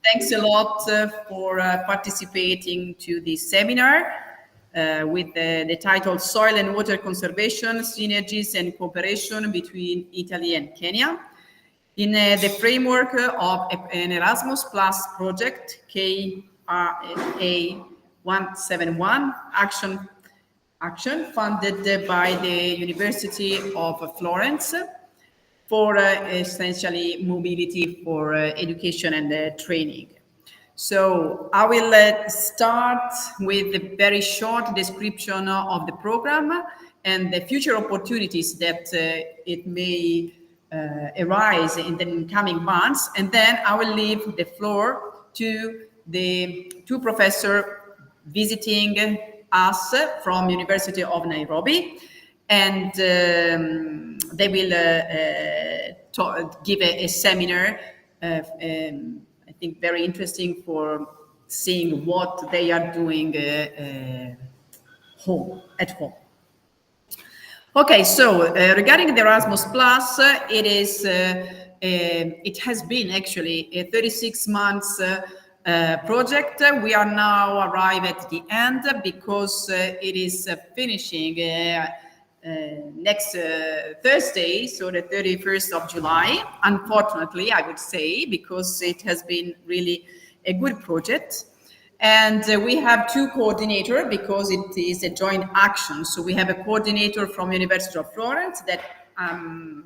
Thanks a lot for participating to this seminar with the title Soil and Water Conservation, Synergies and Cooperation between Italy and Kenya. In the framework of an Erasmus Plus project, KRA 171, action funded by the University of Florence, for essentially mobility for education and training. So I will start with a very short description of the program and the future opportunities that it may arise in the coming months. And then I will leave the floor to the two professors visiting us from University of Nairobi. And they will give a seminar, I think very interesting for seeing what they are doing at home. Okay, so regarding the Erasmus Plus, it has been actually a 36 months project. We are now arrived at the end because it is finishing next Thursday, so the 31st of July, unfortunately, I would say, because it has been really a good project. And we have two coordinators because it is a joint action. So we have a coordinator from University of Florence, that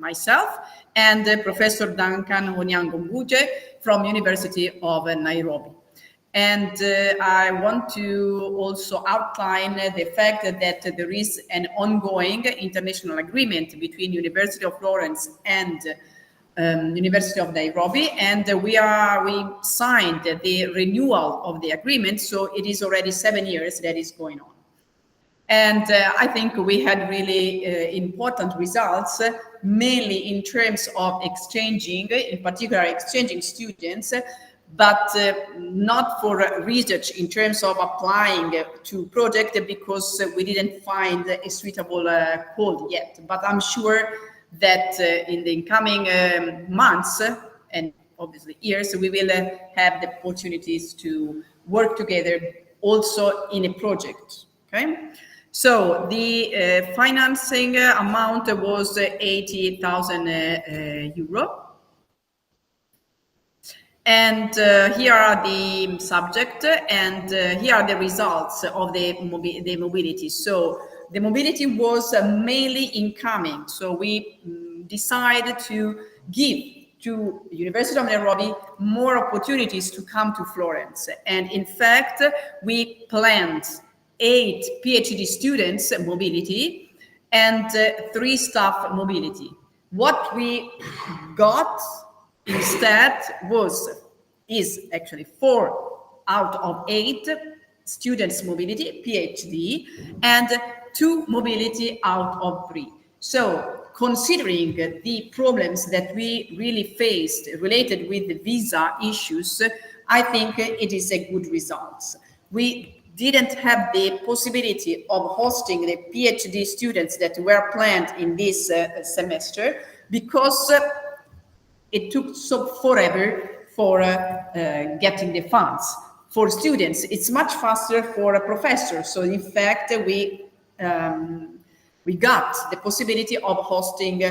myself, and Professor Duncan Onyango Mbuge from University of Nairobi. And I want to also outline the fact that there is an ongoing international agreement between University of Florence and University of Nairobi, and we signed the renewal of the agreement, so it is already 7 years that is going on. And I think we had really important results, mainly in terms of exchanging, in particular exchanging students, but not for research in terms of applying to project, because we didn't find a suitable code yet. But I'm sure that in the coming months and obviously years, we will have the opportunities to work together also in a project. Okay, so the financing amount was 80,000 euro. And here are the subject, and here are the results of the mobility. So the mobility was mainly incoming. So we decided to give to University of Nairobi more opportunities to come to Florence. And in fact, we planned 8 PhD students mobility and 3 staff mobility. What we got instead is actually 4 out of 8 students mobility, PhD, and 2 mobility out of 3. So considering the problems that we really faced related with the visa issues, I think it is a good result. We didn't have the possibility of hosting the PhD students that were planned in this semester because it took so forever for getting the funds. For students, it's much faster for a professor. So in fact, we got the possibility of hosting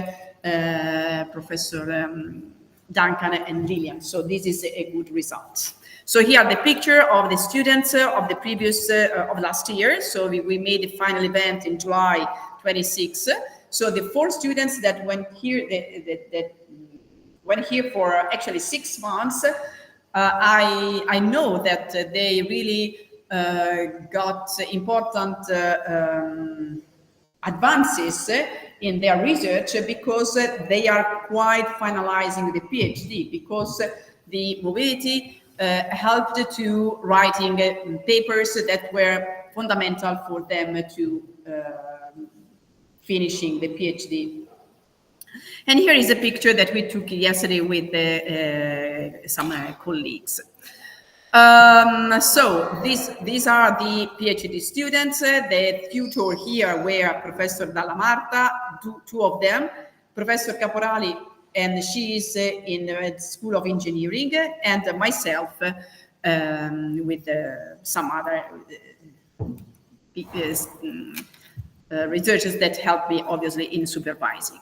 Professor Duncan and Lilian. So this is a good result. So here are the picture of the students of the previous, of last year. So we made the final event in July 26. So the 4 students that went here, that went here for actually 6 months, I know that they really got important advances in their research because they are quite finalizing the PhD, because the mobility helped to writing papers that were fundamental for them to finishing the PhD. And here is a picture that we took yesterday with some colleagues. So these are the PhD students. The tutor here were Professor Dalla Marta, 2 of them, Professor Caporali and she is in the School of Engineering, and myself with some other researchers that help me obviously in supervising.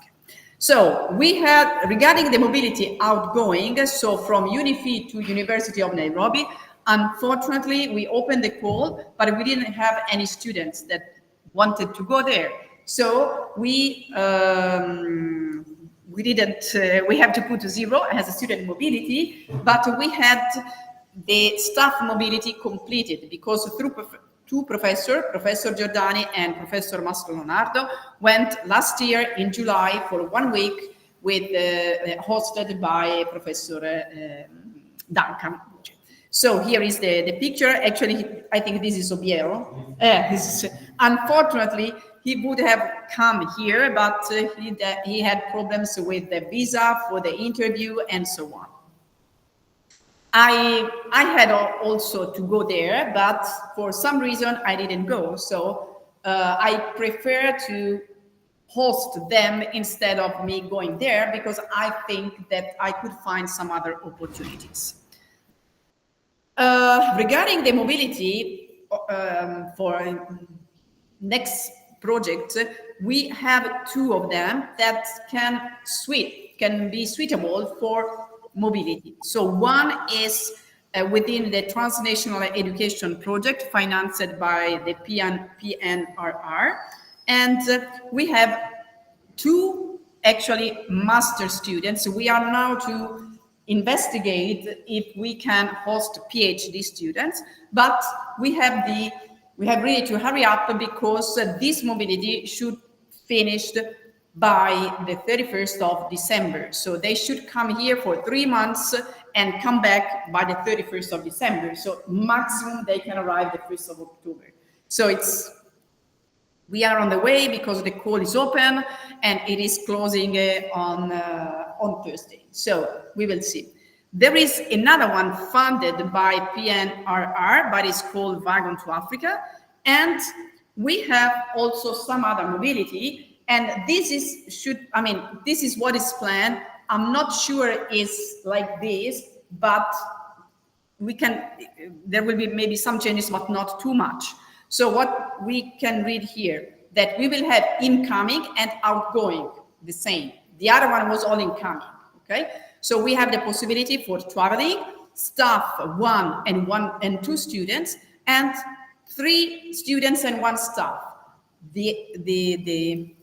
So we had, regarding the mobility outgoing, so from UniFi to University of Nairobi, unfortunately we opened the call, but we didn't have any students that wanted to go there. So we didn't, we have to put 0 as a student mobility, but we had the staff mobility completed because through two professors, Professor Giordani and Professor Mastro Leonardo, went last year in July for 1 week with hosted by Professor Duncan. So here is the picture. Actually, I think this is Obiero. Unfortunately, he would have come here, but he had problems with the visa for the interview and so on. I had also to go there, but for some reason I didn't go. So I prefer to host them instead of me going there because I think that I could find some other opportunities. Regarding the mobility for next project, we have 2 of them that can be suitable for mobility. So one is within the transnational education project financed by the PNRR, and we have 2 actually master students. We are now to investigate if we can host PhD students, but we have really to hurry up because this mobility should finish by the 31st of December. So they should come here for 3 months and come back by the 31st of December. So maximum they can arrive the 1st of October. So we are on the way because the call is open and it is closing on Thursday. So we will see. There is another one funded by PNRR, but it's called Wagon to Africa. And we have also some other mobility. And this is what is planned. I'm not sure it's like this, but there will be maybe some changes, but not too much. So what we can read here, that we will have incoming and outgoing, the same. The other one was all incoming, okay? So we have the possibility for traveling, staff 1 and 2 students, and 3 students and 1 staff. The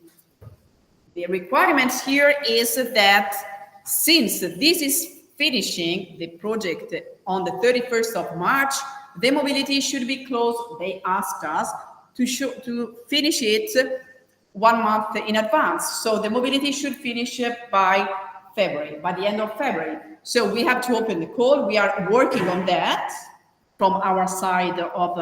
requirements here is that since this is finishing the project on the 31st of March, the mobility should be closed. They asked us to finish it 1 month in advance. So the mobility should finish by February, by the end of February. So we have to open the call. We are working on that from our side of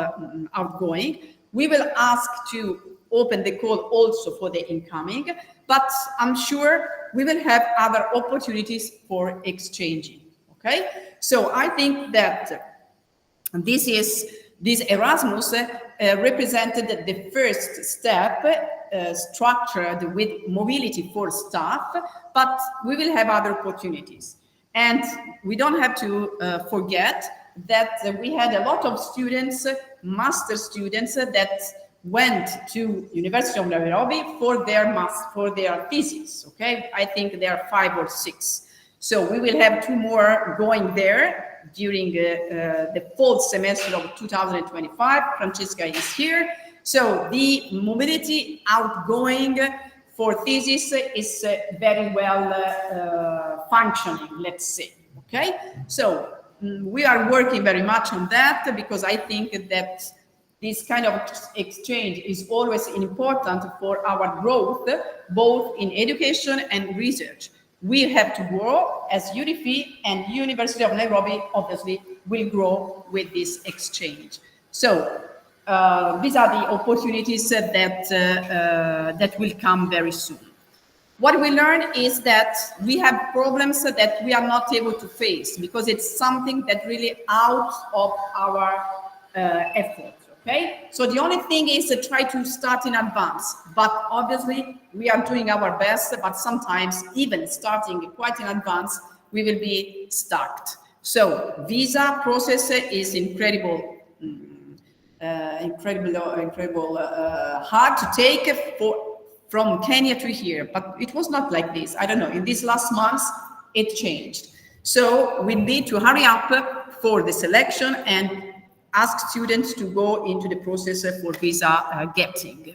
outgoing. We will ask to open the call also for the incoming, but I'm sure we will have other opportunities for exchanging, okay? So I think that this Erasmus represented the first step structured with mobility for staff, but we will have other opportunities. And we don't have to forget that we had a lot of students, master students, that went to University of Nairobi for their thesis, okay? I think there are 5 or 6. So we will have 2 more going there during the fall semester of 2025. Francesca is here. So the mobility outgoing for thesis is very well functioning, let's say, okay? So we are working very much on that because I think that this kind of exchange is always important for our growth, both in education and research. We have to grow as UniFi, and University of Nairobi obviously will grow with this exchange. So these are the opportunities that will come very soon. What we learn is that we have problems that we are not able to face because it's something that really out of our effort. Okay, so the only thing is to try to start in advance, but obviously we are doing our best, but sometimes even starting quite in advance, we will be stuck. So visa process is incredible, hard to take from Kenya to here, but it was not like this. I don't know, in these last months, it changed. So we need to hurry up for the selection and ask students to go into the process for visa getting.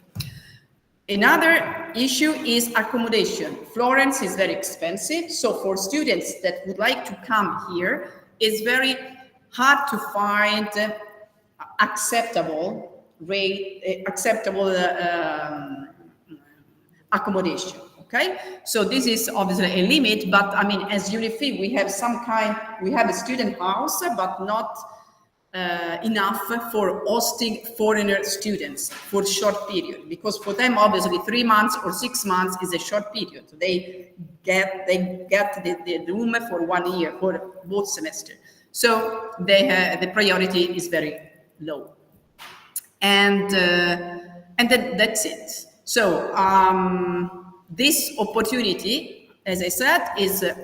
Another issue is accommodation. Florence is very expensive. So for students that would like to come here, it's very hard to find acceptable rate, accommodation. Okay, so this is obviously a limit, but I mean, as UNIFI, we have a student house, but not enough for hosting foreigner students for short period, because for them, obviously, 3 months or 6 months is a short period. So they get the room for 1 year for both semesters. So the priority is very low, and then that's it. So this opportunity, as I said, is the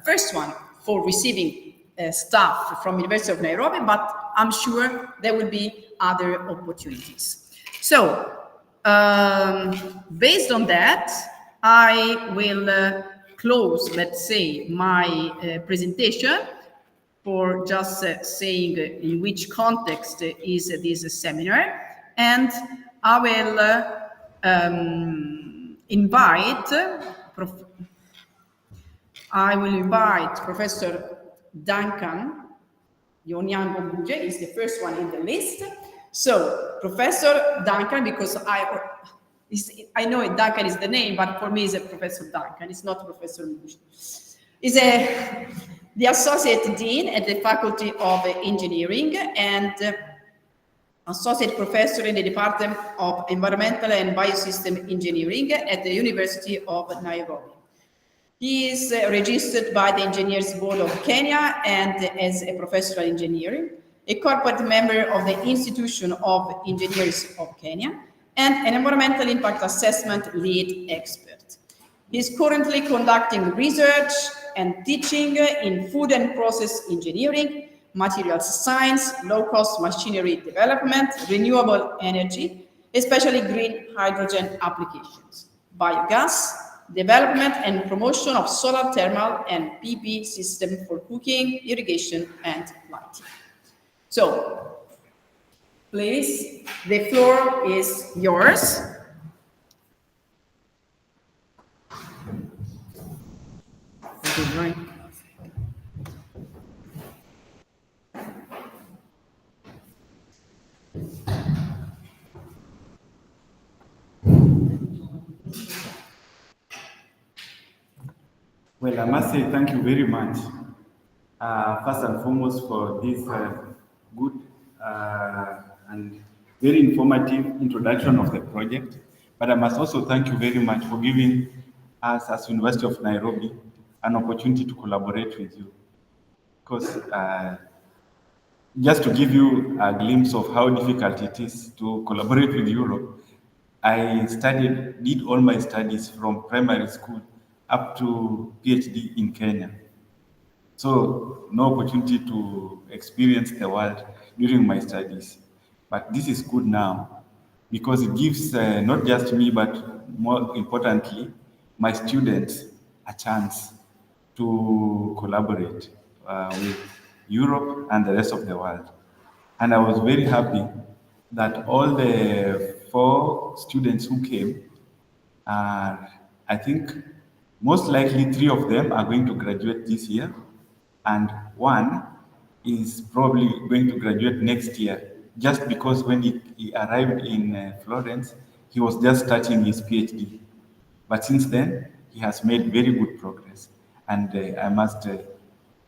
first one for receiving staff from University of Nairobi, but I'm sure there will be other opportunities. So based on that, I will close, let's say, my presentation for just saying in which context is this seminar, and I will invite Professor Duncan. Onyango Mbuge is the first one in the list. So Professor Duncan, because I know Duncan is the name, but for me it's a Professor Duncan, it's not Professor Mbuge. Is the Associate Dean at the Faculty of Engineering and Associate Professor in the Department of Environmental and Biosystems Engineering at the University of Nairobi. He is registered by the Engineers Board of Kenya and as a professional engineer, a corporate member of the Institution of Engineers of Kenya, and an environmental impact assessment lead expert. He is currently conducting research and teaching in food and process engineering, materials science, low-cost machinery development, renewable energy, especially green hydrogen applications, biogas, development and promotion of solar thermal and PV system for cooking, irrigation, and lighting. So, please, the floor is yours. Well, I must say thank you very much, first and foremost, for this good and very informative introduction of the project. But I must also thank you very much for giving us, as University of Nairobi, an opportunity to collaborate with you. Because just to give you a glimpse of how difficult it is to collaborate with Europe, I did all my studies from primary school up to PhD in Kenya. So no opportunity to experience the world during my studies. But this is good now because it gives not just me, but more importantly, my students a chance to collaborate with Europe and the rest of the world. And I was very happy that all the 4 students who came, I think most likely 3 of them are going to graduate this year, and 1 is probably going to graduate next year, just because when he arrived in Florence, he was just starting his PhD. But since then, he has made very good progress, and I must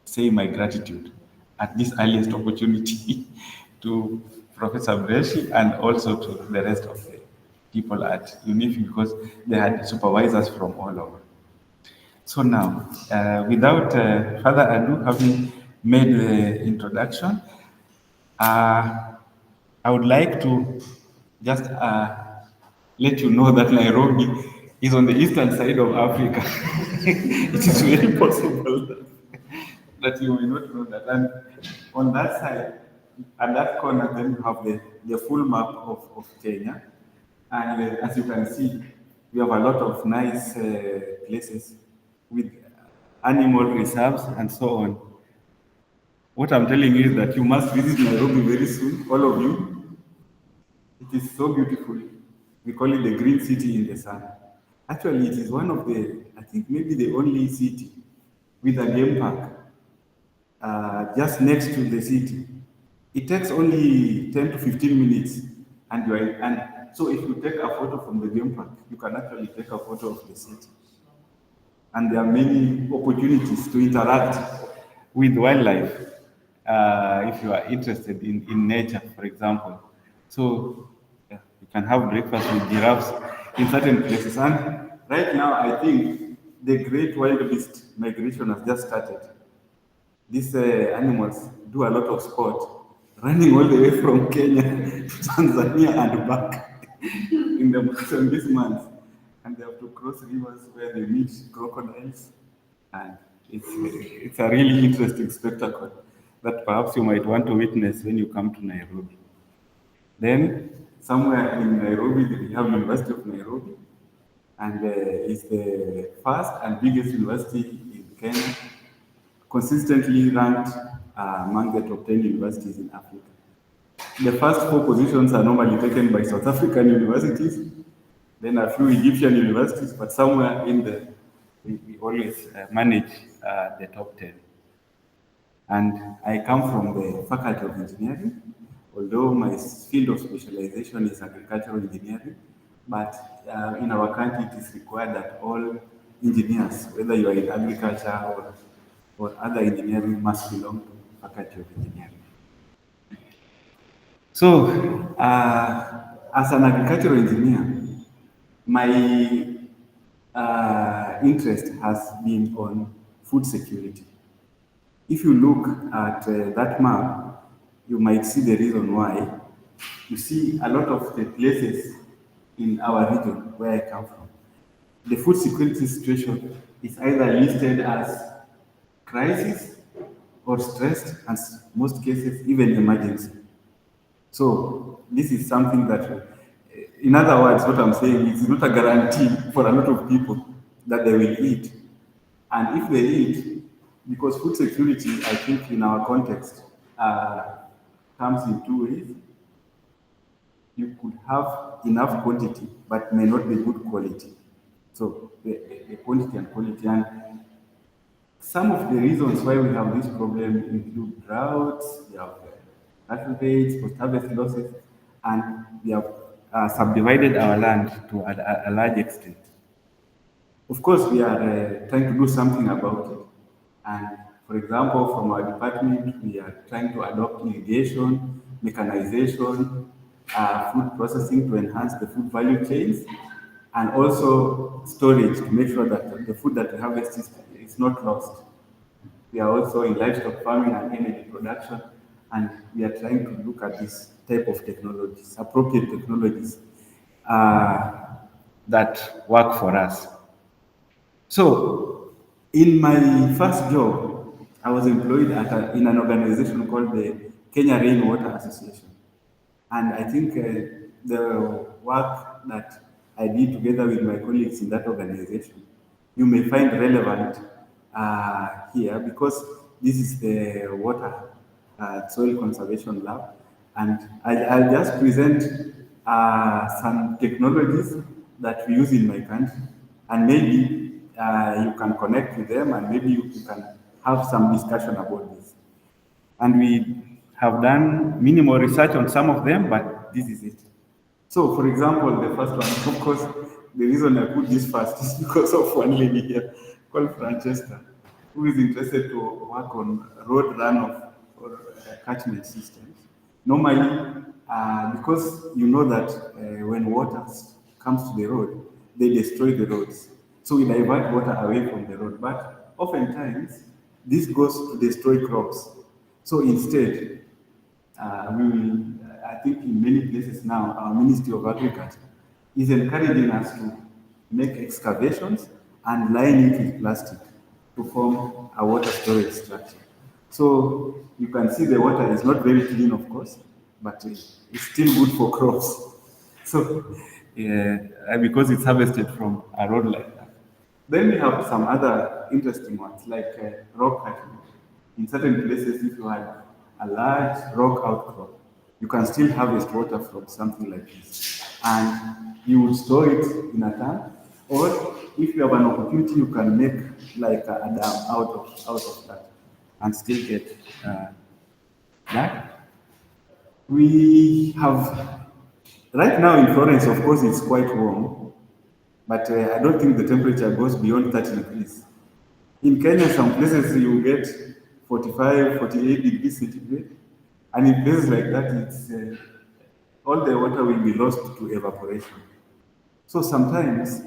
say my gratitude at this earliest opportunity to Professor Bresci and also to the rest of the people at UNIFI, because they had supervisors from all over. So now, without further ado, having made the introduction, I would like to just let you know that Nairobi is on the eastern side of Africa. It is very possible that you may not know that. And on that side, at that corner, then you have the full map of Kenya. And as you can see, we have a lot of nice places with animal reserves and so on. What I'm telling you is that you must visit Nairobi very soon, all of you. It is so beautiful. We call it the green city in the sun. Actually, it is one of the, I think maybe the only city with a game park just next to the city. It takes only 10 to 15 minutes, and you are, and so if you take a photo from the game park, you can actually take a photo of the city. And there are many opportunities to interact with wildlife if you are interested in nature, for example. So yeah, you can have breakfast with giraffes in certain places. And right now, I think the great wildebeest migration has just started. These animals do a lot of sport, running all the way from Kenya to Tanzania and back in these months. And they have to cross rivers where they meet crocodiles. And it's a really interesting spectacle that perhaps you might want to witness when you come to Nairobi. Then, somewhere in Nairobi, we have University of Nairobi, and it's the first and biggest university in Kenya, consistently ranked among the top 10 universities in Africa. The first 4 positions are normally taken by South African universities, then a few Egyptian universities, but somewhere in the, we always manage the top 10. And I come from the Faculty of Engineering, although my field of specialization is agricultural engineering, but in our country it is required that all engineers, whether you are in agriculture or other engineering, must belong to Faculty of Engineering. So, as an agricultural engineer, my interest has been on food security. If you look at that map, you might see the reason why. You see a lot of the places in our region where I come from, the food security situation is either listed as crisis or stressed, and in most cases, even emergency. So this is something that, in other words, what I'm saying is not a guarantee for a lot of people that they will eat. And if they eat, because food security, I think in our context, comes in 2 ways. You could have enough quantity, but may not be good quality. So the quantity and quality. And some of the reasons why we have this problem include droughts, we have cattle rates, post-harvest losses, and we have subdivided our land to a large extent. Of course, we are trying to do something about it. And for example, from our department, we are trying to adopt irrigation, mechanization, food processing to enhance the food value chains, and also storage to make sure that the food that we harvest is not lost. We are also in livestock farming and energy production, and we are trying to look at this type of technologies, appropriate technologies that work for us. So, in my first job, I was employed in an organization called the Kenya Rainwater Association. And I think the work that I did together with my colleagues in that organization, you may find relevant here because this is the water soil conservation lab. And I'll just present some technologies that we use in my country, and maybe you can connect with them, and maybe you can have some discussion about this. And we have done minimal research on some of them, but this is it. So, for example, the first one, of course, the reason I put this first is because of one lady here called Francesca, who is interested to work on road runoff or catchment systems. Normally, because you know that when water comes to the road, they destroy the roads. So we divert water away from the road. But oftentimes, this goes to destroy crops. So instead, I think in many places now, our Ministry of Agriculture is encouraging us to make excavations and line it with plastic to form a water storage structure. So you can see the water is not very clean, of course, but it's still good for crops. So, because it's harvested from a road like that. Then we have some other interesting ones, like rock cutting. In certain places, if you have a large rock outcrop, you can still harvest water from something like this. And you would store it in a tank, or if you have an opportunity, you can make like a dam out of that and still get that. We have, right now in Florence, of course, it's quite warm, but I don't think the temperature goes beyond 30 degrees. In Kenya, some places you get 45, 48 degrees centigrade, and in places like that, it's all the water will be lost to evaporation. So sometimes,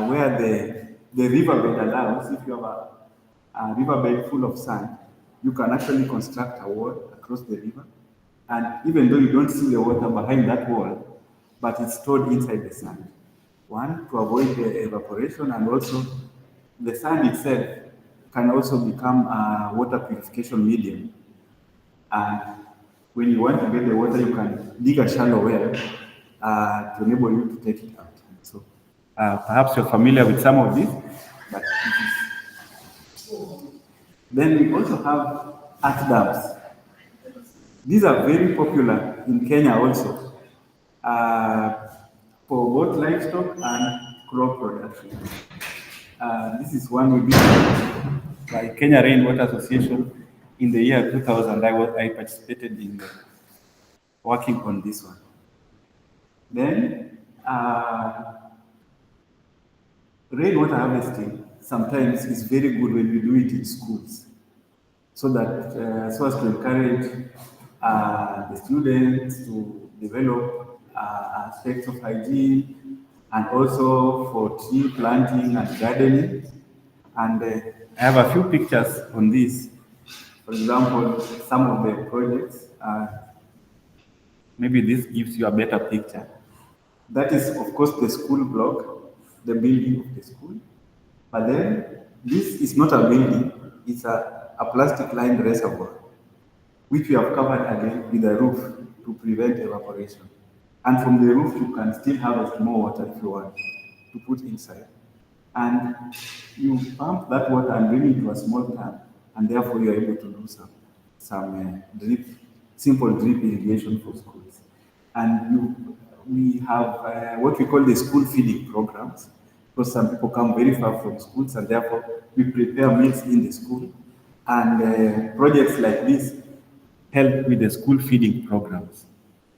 where the riverbed allows, if you have a riverbed full of sand, you can actually construct a wall across the river. And even though you don't see the water behind that wall, but it's stored inside the sand. One, to avoid the evaporation, and also the sand itself can also become a water purification medium. And when you want to get the water, you can dig a shallow well to enable you to take it out. So perhaps you're familiar with some of these, but then we also have earth dams. These are very popular in Kenya also for both livestock and crop production. This is one we did by Kenya Rainwater Association in the year 2000. I participated in working on this one. Then rainwater harvesting sometimes is very good when we do it in schools, so that so as to encourage the students to develop aspects of hygiene, and also for tree planting and gardening. And I have a few pictures on this. For example, some of the projects, maybe this gives you a better picture. That is, of course, the school block, the building of the school. But then, this is not a building, it's a plastic-lined reservoir, which we have covered again with a roof to prevent evaporation. And from the roof, you can still harvest more water if you want to put inside. And you pump that water and bring it to a small tank, and therefore you are able to do some simple drip irrigation for schools. And we have what we call the school feeding programs, because some people come very far from schools, and therefore we prepare meals in the school. And projects like this help with the school feeding programs.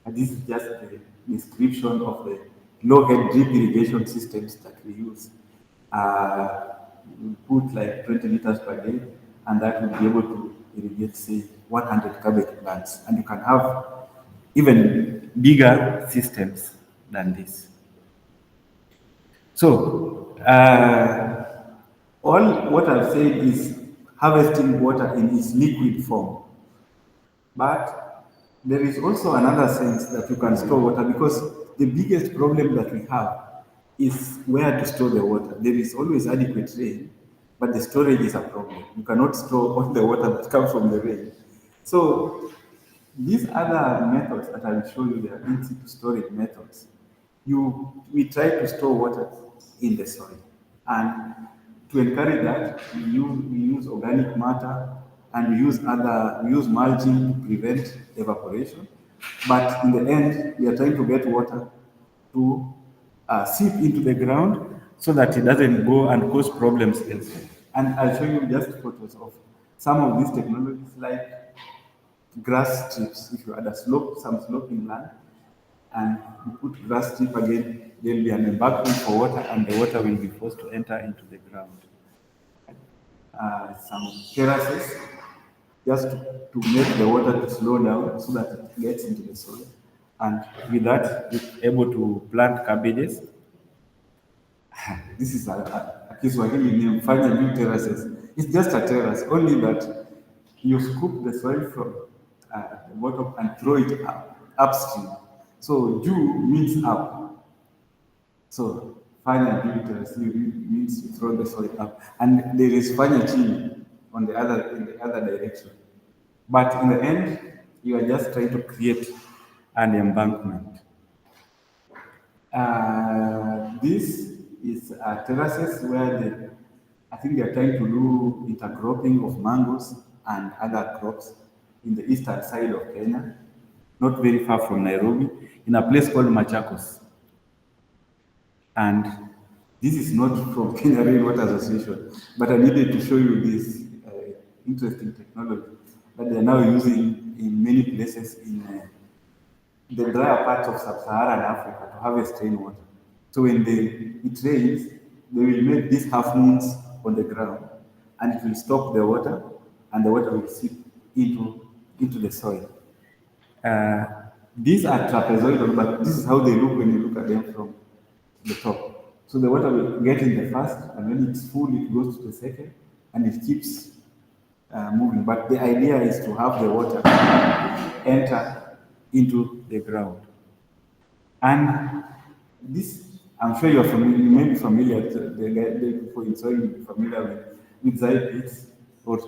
And this is just the description of the low-head drip irrigation systems that we use. We put like 20 liters per day, and that will be able to irrigate, say, 100 cabbage plants. And you can have even bigger systems than this. So, all what I've said is harvesting water in its liquid form. But there is also another sense that you can store water, because the biggest problem that we have is where to store the water. There is always adequate rain, but the storage is a problem. You cannot store all the water that comes from the rain. So these other methods that I will show you, they are in-situ storage methods. We try to store water in the soil. And to encourage that, we use organic matter, and we use mulching to prevent evaporation. But in the end, we are trying to get water to seep into the ground so that it doesn't go and cause problems elsewhere. And I'll show you just photos of some of these technologies, like grass strips. If you add some sloping land, and you put grass strip again, there will be an embankment for water, and the water will be forced to enter into the ground. Some terraces, just to make the water to slow down so that it gets into the soil. And with that, you're able to plant cabbages. This is a Kiswahili name, Fanya New Terraces. It's just a terrace, only that you scoop the soil from at the bottom and throw it upstream. So Ju means up. So fanya means you throw the soil up, and there is Wangechi on the other direction. But in the end, you are just trying to create an embankment. This is terraces where I think they are trying to do intercropping of mangoes and other crops in the eastern side of Kenya, not very far from Nairobi, in a place called Machakos. And this is not from Kenya Rainwater Association, but I needed to show you this interesting technology that they are now using in many places in the drier parts of sub-Saharan Africa to harvest rainwater. So when it rains, they will make these half moons on the ground, and it will stop the water, and the water will seep into the soil. These are trapezoidal, but this is how they look when you look at them from the top. So the water will get in the first, and when it's full, it goes to the second, and it keeps moving. But the idea is to have the water enter into the ground. And this, I'm sure you're familiar, you may be familiar, the people in soil may be familiar with Zai pits, or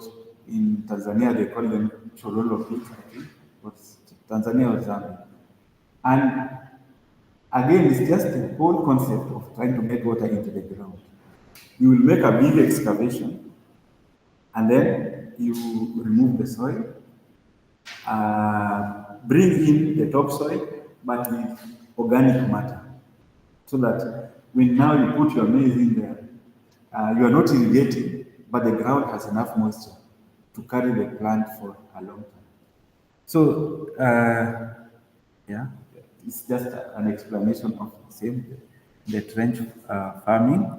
in Tanzania they call them Chololo pits, I think, or Tanzania or Zambia. And again, it's just the whole concept of trying to get water into the ground. You will make a big excavation, and then you remove the soil, bring in the topsoil, but with organic matter, so that when now you put your maize in there, you are not irrigating, but the ground has enough moisture to carry the plant for a long time. So, yeah, it's just an explanation of the same, the trench farming.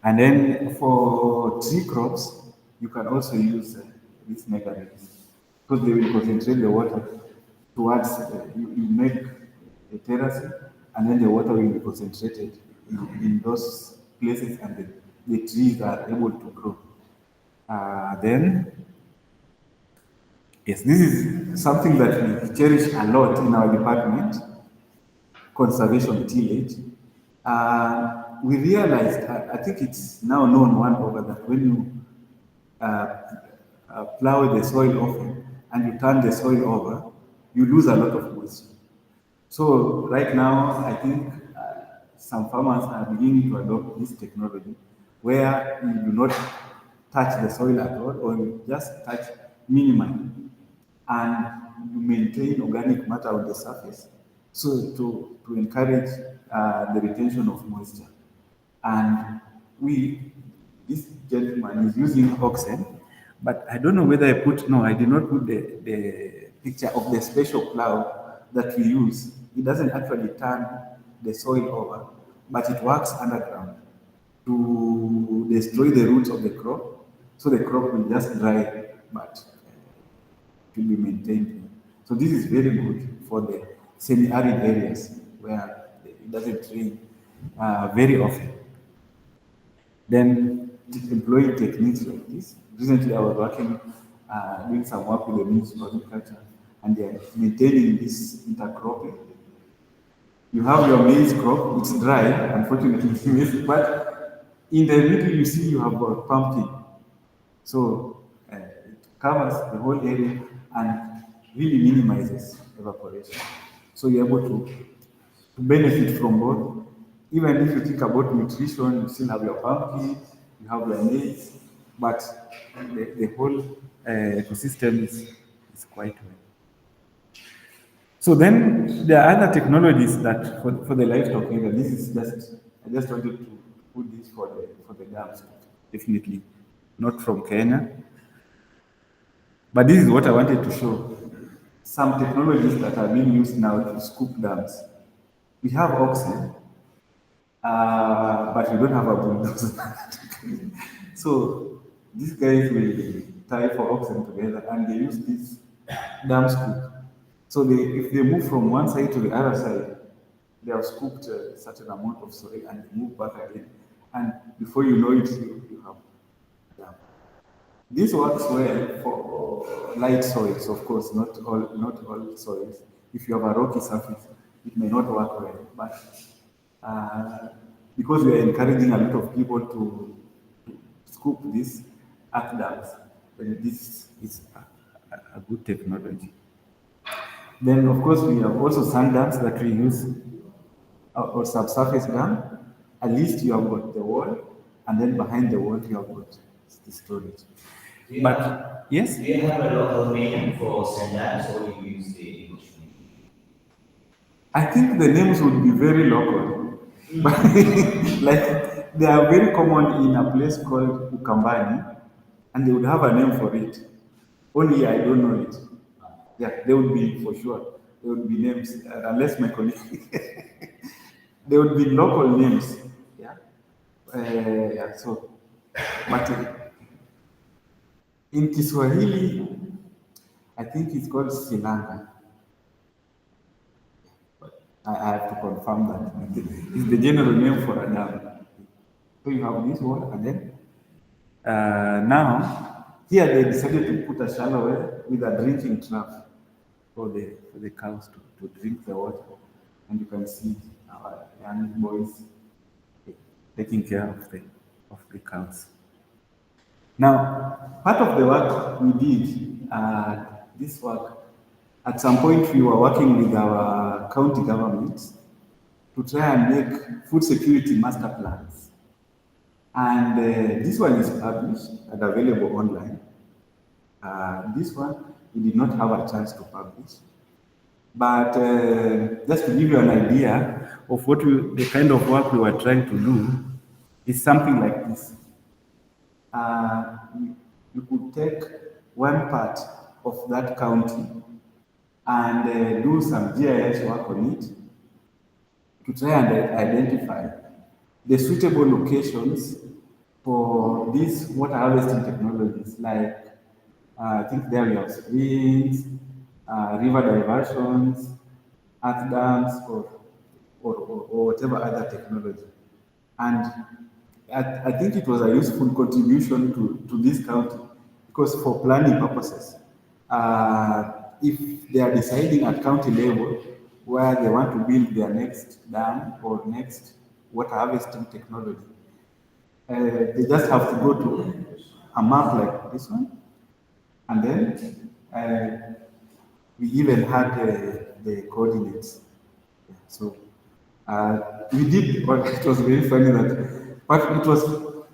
And then for tree crops, you can also use these megareeds, because they will concentrate the water towards, you make a terrace, and then the water will be concentrated in those places, and the trees are able to grow. Then, yes, this is something that we cherish a lot in our department, conservation tillage. We realized, I think it's now known one over that when you plow the soil often and you turn the soil over, you lose a lot of moisture. So right now, I think some farmers are beginning to adopt this technology where you do not touch the soil at all, or you just touch minimally, and you maintain organic matter on the surface, so to encourage the retention of moisture. And this gentleman is using oxen, but I don't know whether I did not put the picture of the special plow that we use. It doesn't actually turn the soil over, but it works underground to destroy the roots of the crop, so the crop will just dry, but it will be maintained. So this is very good for the semi-arid areas where it doesn't rain very often. Then employing techniques like this. Recently I was doing some work with the Ministry of Agriculture, and they are maintaining this intercropping. You have your maize crop, it's dry, unfortunately, but in the middle you see you have got pumpkin. So it covers the whole area and really minimizes evaporation. So you're able to benefit from both. Even if you think about nutrition, you still have your pumpkin, you have your maize, but the whole ecosystem is quite well. So then there are other technologies that for the livestock area. This is I just wanted to put this for the dams, definitely not from Kenya. But this is what I wanted to show. Some technologies that are being used now to scoop dams. We have oxen, but we don't have a bulldozer. So these guys will tie 4 oxen together, and they use this dam scoop. So if they move from one side to the other side, they have scooped a certain amount of soil and move back again. And before you know it, you have a dam. This works well for light soils, of course, not all soils. If you have a rocky surface, it may not work well. But because we are encouraging a lot of people to scoop these earth dams, this is a good technology. Then, of course, we have also sand dams that we use, or subsurface dam. At least you have got the wall, and then behind the wall you have got the storage. But yes, Do you have a local name for sand dams, or you use the English name? I think the names would be very local. But like they are very common in a place called Ukambani, and they would have a name for it. Only I don't know it. Yeah, they would be for sure. There would be names, unless my colleague. There would be local names. Yeah. Yeah. So, but in Kiswahili, I think it's called Sri Lanka. I have to confirm that. It's the general name for a dam. So you have this one, and then now here they decided to put a shallow well with a drinking trough for the cows to drink the water, and you can see our young boys taking care of the cows. Now, part of the work we did, this work, at some point we were working with our county governments to try and make food security master plans. And this one is published and available online. This one, we did not have a chance to publish. But just to give you an idea of the kind of work we were trying to do, is something like this. You could take one part of that county and do some GIS work on it to try and identify the suitable locations for these water harvesting technologies, like I think there we have springs, river diversions, earth dams, or whatever other technology. And I think it was a useful contribution to this county, because for planning purposes, if they are deciding at county level where they want to build their next dam or next water harvesting technology, they just have to go to a map like this one, and then we even had the coordinates. So we did, but it was very funny but it was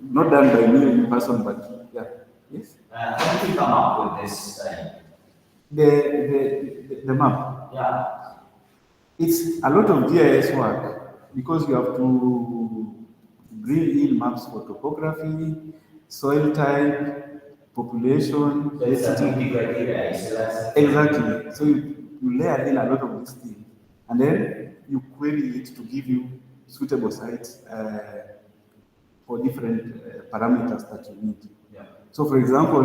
not done by me in person, but yeah, yes. How did you come up with this study? The map. Yeah. It's a lot of GIS work because you have to bring in maps for topography, soil type, population. So it's a multi criteria. Exactly. So you layer in a lot of these things, and then you query it to give you suitable sites for different parameters that you need. Yeah. So, for example,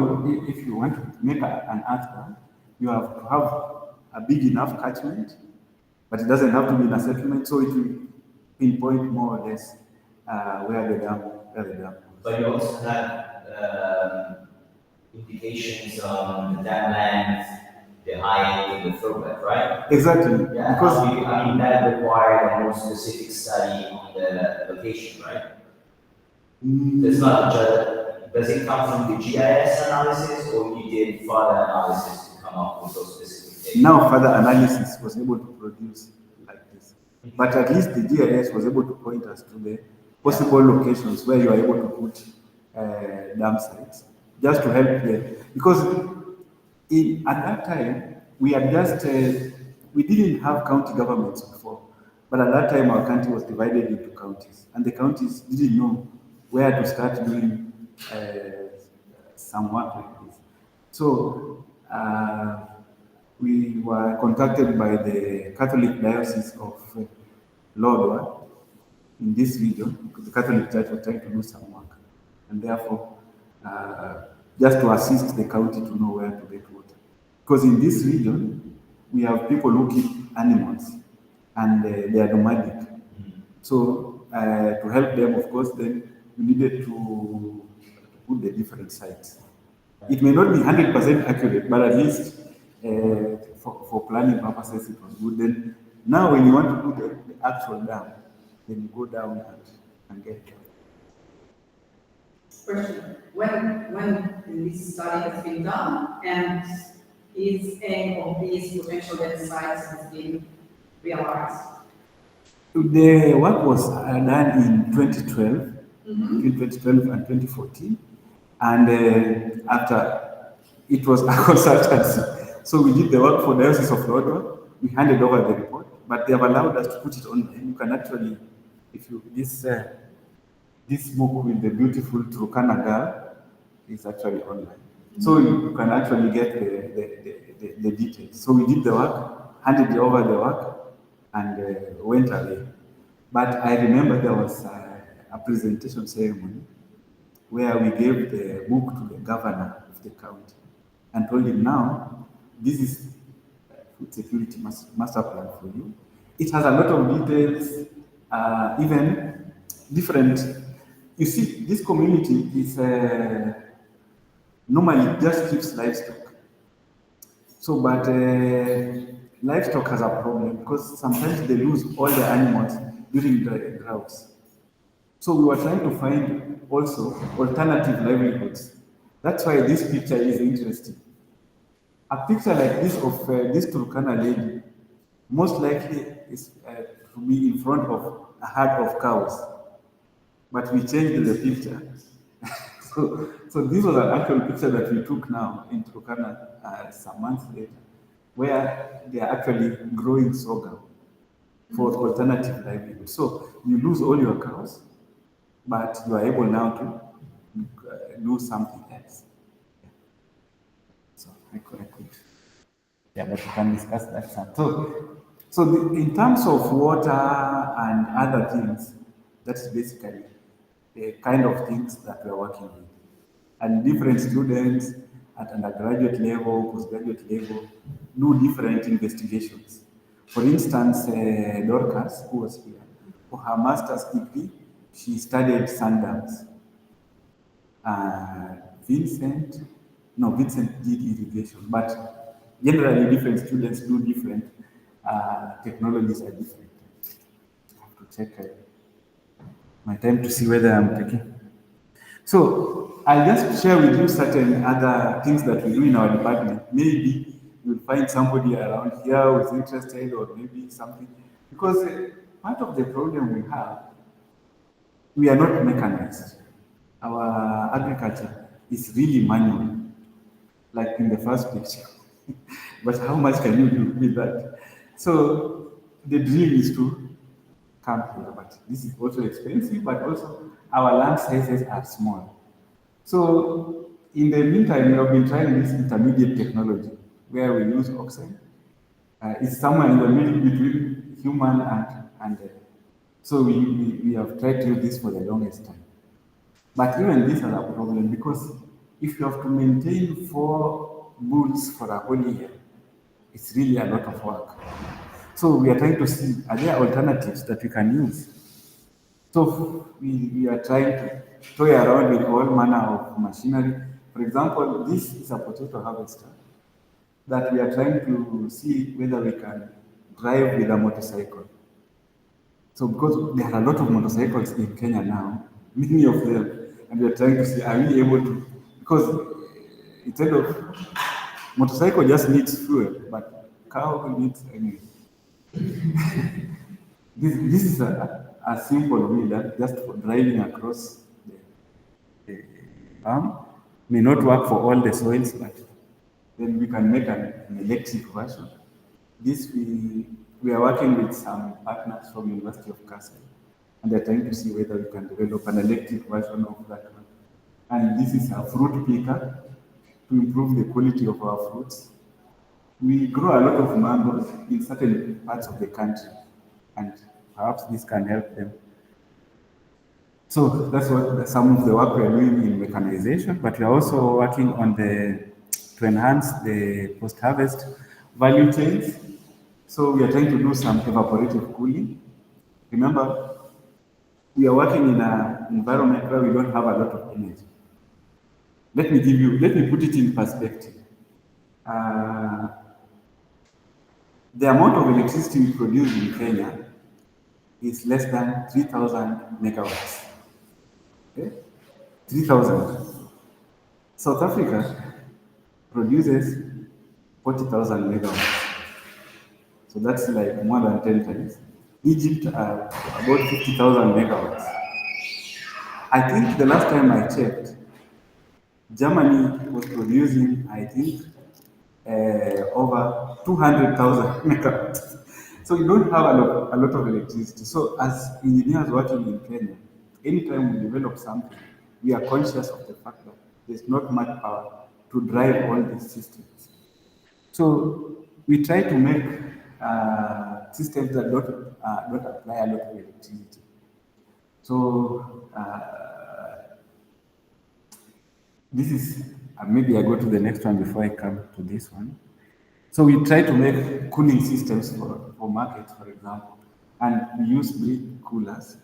if you want to make an earth dam, you have to have a big enough catchment, but it doesn't have to be in a settlement, so it will pinpoint more or less where the dam is. But you also have indications on the dam length, the height, and the flow depth, right? Exactly. Yeah, because I mean that required a more specific study on the location, right? It's not just, does it come from the GIS analysis, or you did further analysis to come up with those specific data? Now further analysis was able to produce like this. But at least the GIS was able to point us to the possible locations where you are able to put dam sites, just to help them. Because at that time, we had just, we didn't have county governments before, but at that time our country was divided into counties, and the counties didn't know where to start doing some work like this. So we were contacted by the Catholic Diocese of Lodwar in this region, because the Catholic Church was trying to do some work, and therefore just to assist the county to know where to get water. Because in this region, we have people who keep animals, and they are nomadic. So to help them, of course, then we needed to put the different sites. It may not be 100% accurate, but at least for planning purposes, it was good. Then now, when you want to do the actual dam, then you go down and get it. Question: when this study has been done and is any of these potential debt sites has been realized? The work was done in 2012, between 2012 and 2014, and after it was a consultancy. So we did the work for Diocese of Lodwar. We handed over the report, but they have allowed us to put it on. You can actually, if you this book with the beautiful Turkana girl is actually online. So you can actually get the details. So we did the work, handed over the work, and went away. But I remember there was a presentation ceremony where we gave the book to the governor of the county and told him, now, this is food security master plan for you. It has a lot of details, even different. You see, this community is normally just keeps livestock. So, but livestock has a problem because sometimes they lose all the animals during the droughts. So we were trying to find also alternative livelihoods. That's why this picture is interesting. A picture like this of this Turkana lady most likely is to be in front of a herd of cows. But we changed the picture. so this was an actual picture that we took now in Turkana some months later, where they are actually growing sorghum for alternative livelihood. So you lose all your cows, but you are able now to do something else. So I could. Yeah, but we can discuss that some. So in terms of water and other things, that's basically the kind of things that we are working with. And different students at undergraduate level, postgraduate level, do different investigations. For instance, Dorcas, who was here, for her master's degree, she studied sand dams. Vincent did irrigation, but generally different students do different, technologies are different. I have to check my time to see whether I'm taking. So I'll just share with you certain other things that we do in our department. Maybe you'll find somebody around here who's interested, or maybe something. Because part of the problem we have, we are not mechanized. Our agriculture is really manual, like in the first picture. But how much can you do with that? So the dream is to come here, but this is also expensive, but also our land sizes are small. So in the meantime, we have been trying this intermediate technology where we use oxide. It's somewhere in the middle between human and so we have tried to use this for the longest time. But even this is a problem because if you have to maintain 4 bulls for a whole year, it's really a lot of work. So we are trying to see, are there alternatives that we can use? So we are trying to toy around with all manner of machinery. For example, this is a potato harvester that we are trying to see whether we can drive with a motorcycle. So because there are a lot of motorcycles in Kenya now, many of them, and we are trying to see, are we able to, because instead of, motorcycle just needs fuel, but cow needs energy. This is a simple way that just for driving across the farm may not work for all the soils, but then we can make an electric version. This we are working with some partners from University of Cascine, and they're trying to see whether we can develop an electric version of that one. And this is a fruit picker to improve the quality of our fruits. We grow a lot of mangoes in certain parts of the country, and perhaps this can help them. So that's what some of the work we are doing in mechanization, but we are also working on to enhance the post-harvest value chains. So we are trying to do some evaporative cooling. Remember, we are working in an environment where we don't have a lot of energy. let me put it in perspective. The amount of electricity we produce in Kenya is less than 3,000 megawatts. Okay? 3,000. South Africa produces 40,000 megawatts. So that's like more than 10 times. Egypt about 50,000 megawatts. I think the last time I checked, Germany was producing, I think, over 200,000 megawatts. So you don't have a lot of electricity. So as engineers working in Kenya, anytime we develop something, we are conscious of the fact that there's not much power to drive all these systems. So we try to make systems that don't apply a lot of electricity. So this is, maybe I go to the next one before I come to this one. So we try to make cooling systems for markets, for example, and we use big coolers,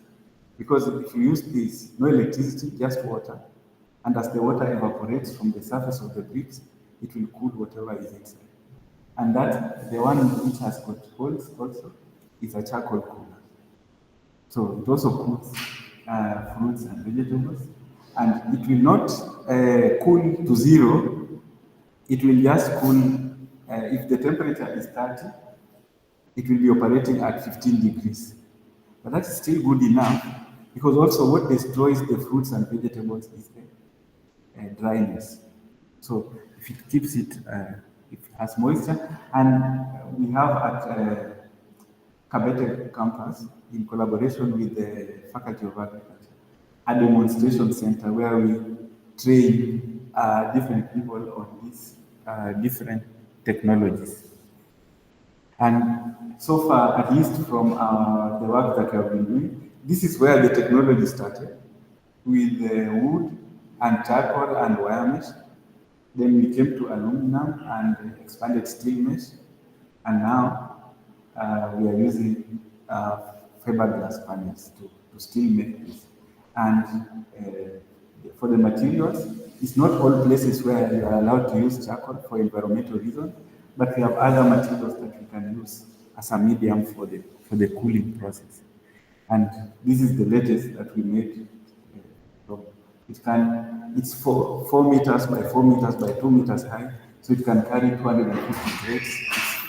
because if you use this, no electricity, just water, and as the water evaporates from the surface of the bricks, it will cool whatever is inside. And that, the one which has got holes also, is a charcoal cooler. So it also cools fruits and vegetables, and it will not cool to zero. It will just cool, if the temperature is 30, it will be operating at 15 degrees. But that's still good enough, because also what destroys the fruits and vegetables is the dryness. So if it keeps it, if it has moisture, and we have at Kabete campus, in collaboration with the Faculty of Agriculture, a demonstration center where we train different people on these different technologies. And so far, at least from the work that we have been doing, this is where the technology started, with wood and charcoal and wire mesh. Then we came to aluminum and expanded steel mesh, and now we are using fiberglass panels to still make this. And for the materials, it's not all places where you are allowed to use charcoal for environmental reasons, but we have other materials that we can use as a medium for the cooling process. And this is the latest that we made. It's 4 meters by 4 meters by 2 meters high, so it can carry 250 crates.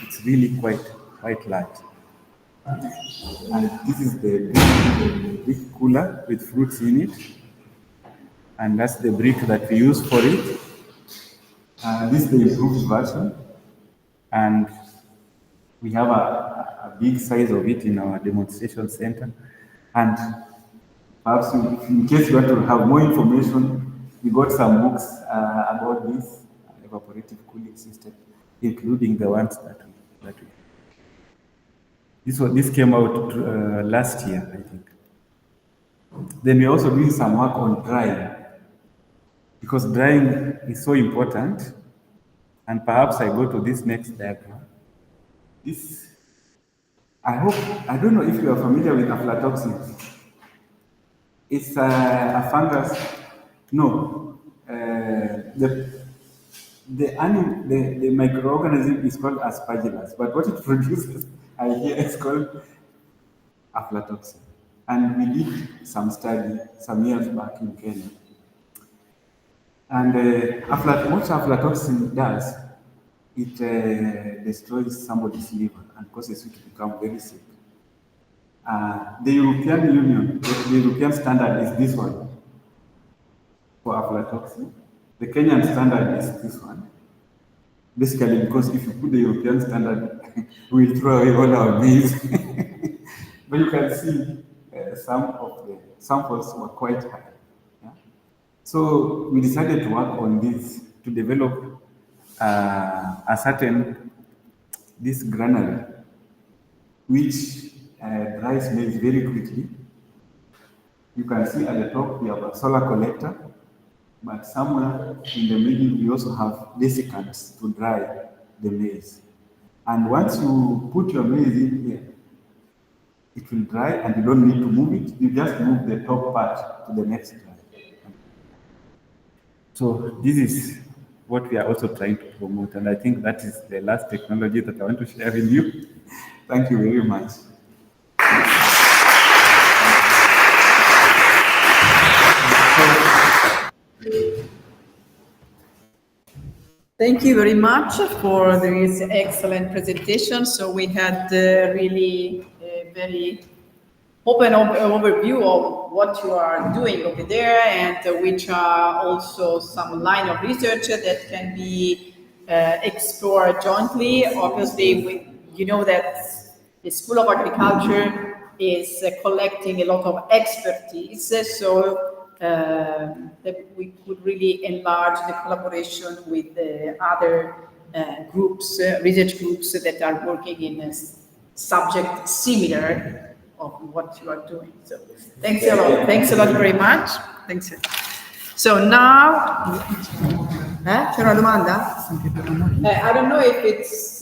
It's really quite large. And this is the brick cooler with fruits in it, and that's the brick that we use for it. This is the improved version, and we have a big size of it in our demonstration center. And perhaps in case you want to have more information, we got some books about this evaporative cooling system, including the ones that we This came out last year, I think. Then we're also doing some work on drying, because drying is so important. And perhaps I go to this next diagram. I don't know if you are familiar with aflatoxins. It's a fungus. No, the microorganism is called aspergillus, but what it produces, I hear, is called aflatoxin. And we did some study some years back in Kenya. And what aflatoxin does, it destroys somebody's liver and causes you to become very sick. The European Union, the European standard is this one for aflatoxin. The Kenyan standard is this one. Basically, because if you put the European standard, we'll throw away all our maize. But you can see some of the samples were quite high. Yeah? So we decided to work on this to develop this granary, which dries maize very quickly. You can see at the top we have a solar collector, but somewhere in the middle we also have desiccants to dry the maize. And once you put your maize in here, it will dry and you don't need to move it. You just move the top part to the next dry. So this is what we are also trying to promote, and I think that is the last technology that I want to share with you. Thank you very much. Thank you very much for this excellent presentation. So we had really a very open overview of what you are doing over there, and which are also some line of research that can be explored jointly. Obviously, you know that the School of Agriculture is collecting a lot of expertise, so that we could really enlarge the collaboration with the other groups, research groups that are working in a subject similar of what you are doing. So thanks a lot. Thanks a lot very much. Thanks. So now, c'è una domanda? I don't know if it's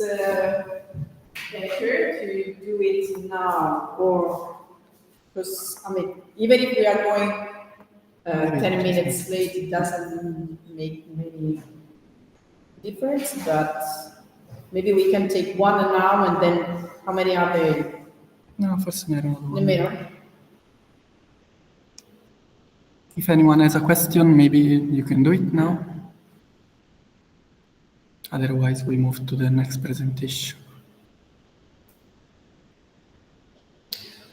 better to do it now or because I mean, even if we are going 10 minutes late, it doesn't make many difference, but maybe we can take one now and then how many are there? No, forse ne erano due. Nemmeno? If anyone has a question, maybe you can do it now. Otherwise, we move to the next presentation.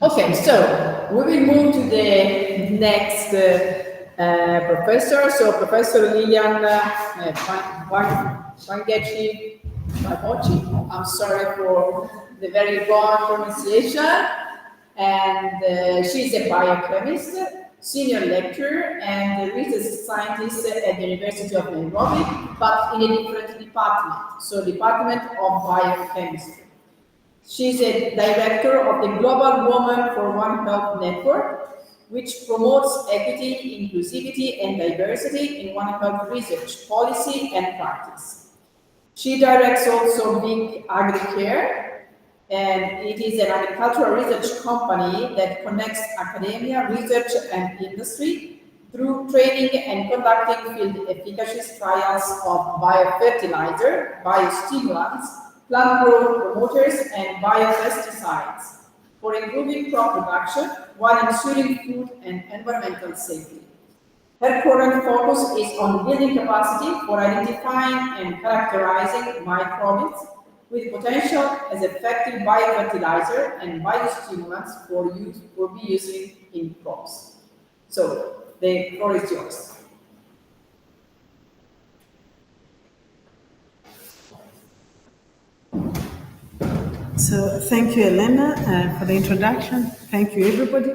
Okay, so we will move to the next professor. So Professor Lilian Wangechi, Waiboci. I'm sorry for the very wrong pronunciation. And she's a biochemist, senior lecturer, and research scientist at the University of Nairobi, but in a different department. So Department of Biochemistry. She's a director of the Global Women for One Health Network, which promotes equity, inclusivity, and diversity in One Health research, policy, and practice. She directs also Big Agri-Care, and it is an agricultural research company that connects academia, research, and industry through training and conducting field efficacy trials of biofertilizer, biostimulants, plant growth promoters, and biopesticides for improving crop production while ensuring food and environmental safety. Her current focus is on building capacity for identifying and characterizing microbes with potential as effective biofertilizer and biostimulants for be used in crops. So the floor is yours. So thank you, Elena, for the introduction. Thank you, everybody.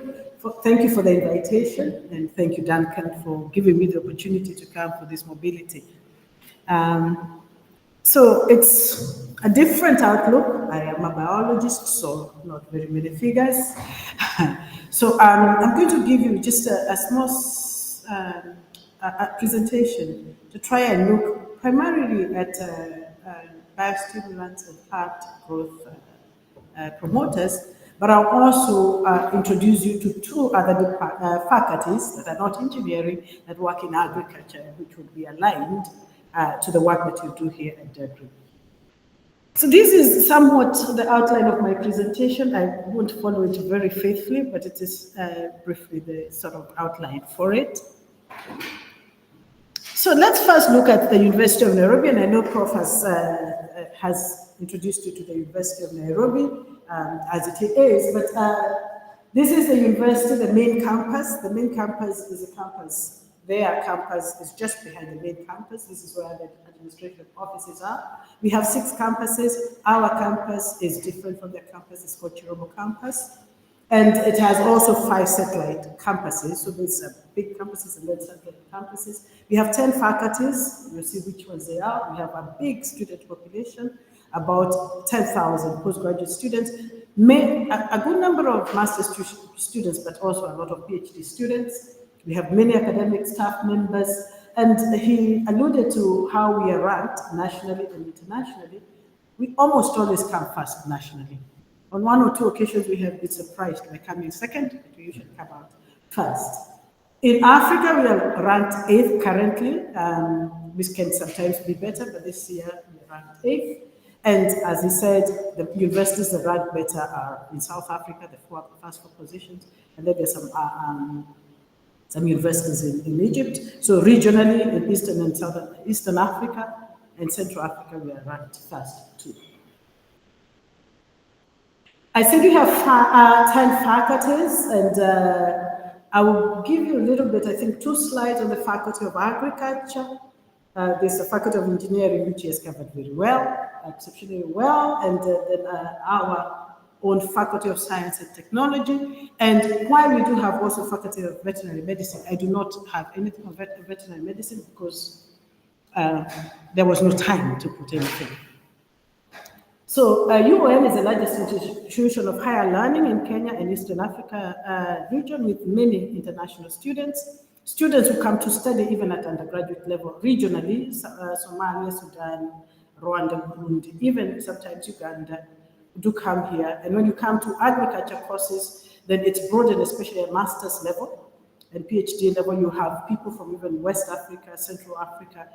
Thank you for the invitation, and thank you, Duncan, for giving me the opportunity to come for this mobility. So it's a different outlook. I am a biologist, so not very many figures. So I'm going to give you just a small presentation to try and look primarily at biostimulants and plant growth promoters, but I'll also introduce you to two other faculties that are not engineering, that work in agriculture, which would be aligned to the work that you do here at DAGRI. So this is somewhat the outline of my presentation. I won't follow it very faithfully, but it is briefly the sort of outline for it. So let's first look at the University of Nairobi, and I know Prof has introduced you to the University of Nairobi as it is, but this is the university, the main campus. The main campus is a campus. Their campus is just behind the main campus. This is where the administrative offices are. We have 6 campuses. Our campus is different from their campus. It's called Chirobo campus. And it has also 5 satellite campuses. So there's big campuses and then satellite campuses. We have 10 faculties. You'll see which ones they are. We have a big student population, about 10,000 postgraduate students, a good number of master's students, but also a lot of PhD students. We have many academic staff members, and he alluded to how we are ranked nationally and internationally. We almost always come first nationally. On 1 or 2 occasions, we have been surprised by coming second, but we usually come out first. In Africa, we are ranked 8th currently. We can sometimes be better, but this year we are ranked 8th. And as he said, the universities that rank better are in South Africa, the first 4 positions, and then there's some universities in Egypt. So regionally, in Eastern and Eastern Africa and Central Africa, we are ranked first too. I said we have 10 faculties, and I will give you a little bit, I think 2 slides on the Faculty of Agriculture. There's the Faculty of Engineering, which is covered very well, exceptionally well, and then our own Faculty of Science and Technology. And while we do have also Faculty of Veterinary Medicine, I do not have anything on veterinary medicine because there was no time to put anything. So UON is the largest institution of higher learning in Kenya and Eastern Africa region with many international students. Students who come to study even at undergraduate level regionally, Somalia, Sudan, Rwanda, Burundi, even sometimes Uganda, do come here. And when you come to agriculture courses, then it's broadened, especially at master's level and PhD level. You have people from even West Africa, Central Africa,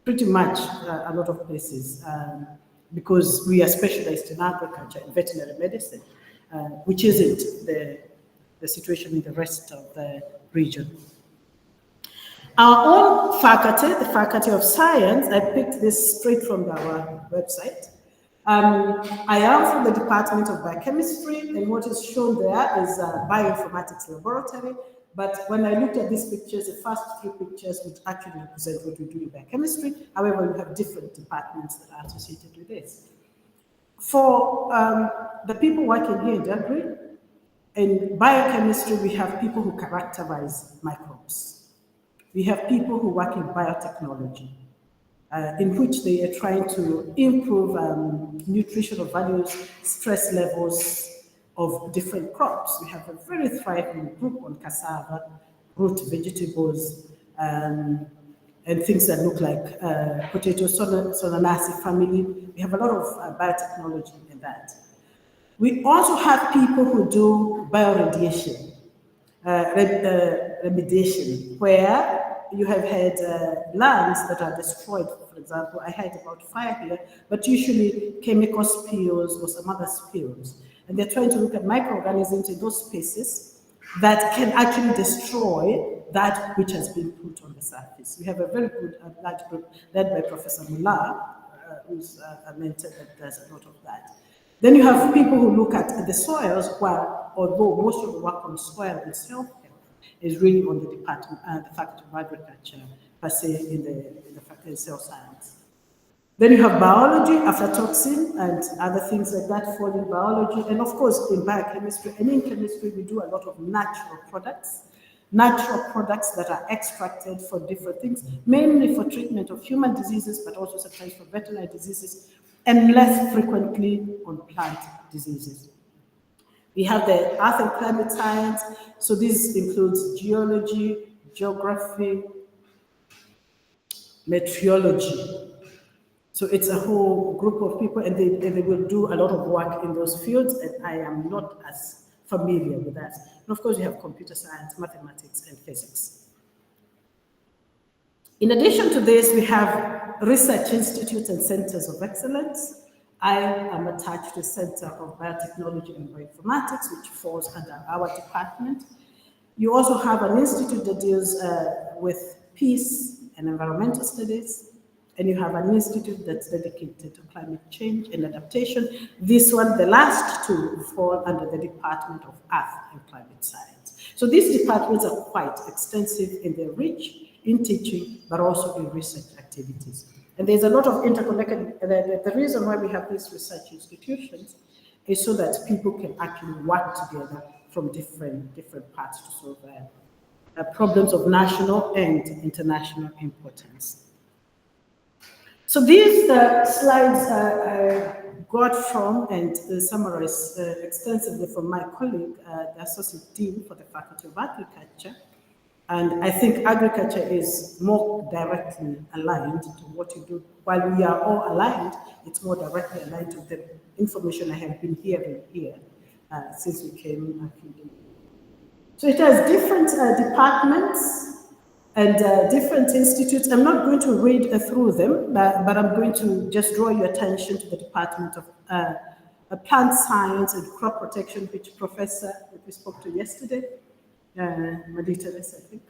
pretty much a lot of places. Because we are specialized in agriculture and veterinary medicine, which isn't the situation in the rest of the region. Our own faculty, the Faculty of Science, I picked this straight from our website. I am from the Department of Biochemistry, and what is shown there is a bioinformatics laboratory. But when I looked at these pictures, the first 3 pictures would actually represent what we do in biochemistry. However, we have different departments that are associated with this. For the people working here in DAGRI, in biochemistry, we have people who characterize microbes. We have people who work in biotechnology, in which they are trying to improve nutritional values, stress levels of different crops. We have a very thriving group on cassava, root vegetables, and things that look like potato solanaceae family. We have a lot of biotechnology in that. We also have people who do bioradiation, remediation, where you have had lands that are destroyed. For example, I heard about fire here, but usually chemical spills or some other spills. And they're trying to look at microorganisms in those spaces that can actually destroy that which has been put on the surface. We have a very good large group led by Professor Mullah, who's a mentor that does a lot of that. Then you have people who look at the soils, while although most of the work on soil and self-health is really on the department, the Faculty of Agriculture, per se, in the Faculty of Cell Science. Then you have biology, aflatoxin, and other things like that fall in biology. And of course, in biochemistry and in chemistry, we do a lot of natural products that are extracted for different things, mainly for treatment of human diseases, but also sometimes for veterinary diseases, and less frequently on plant diseases. We have the earth and climate science. So this includes geology, geography, meteorology. So it's a whole group of people, and they will do a lot of work in those fields, and I am not as familiar with that. And of course, you have computer science, mathematics, and physics. In addition to this, we have research institutes and centers of excellence. I am attached to the Center of Biotechnology and Bioinformatics, which falls under our department. You also have an institute that deals with peace and environmental studies, and you have an institute that's dedicated to climate change and adaptation. This one, the last 2, fall under the Department of Earth and Climate Science. So these departments are quite extensive in their reach, in teaching, but also in research activities. And there's a lot of interconnected, the reason why we have these research institutions is so that people can actually work together from different parts to solve problems of national and international importance. So these slides I got from and summarized extensively from my colleague, the Associate Dean for the Faculty of Agriculture. And I think agriculture is more directly aligned to what you do. While we are all aligned, it's more directly aligned to the information I have been hearing here since we came a few days. So it has different departments and different institutes. I'm not going to read through them, but I'm going to just draw your attention to the Department of Plant Science and Crop Protection, which Professor that we spoke to yesterday, Maditalis, I think,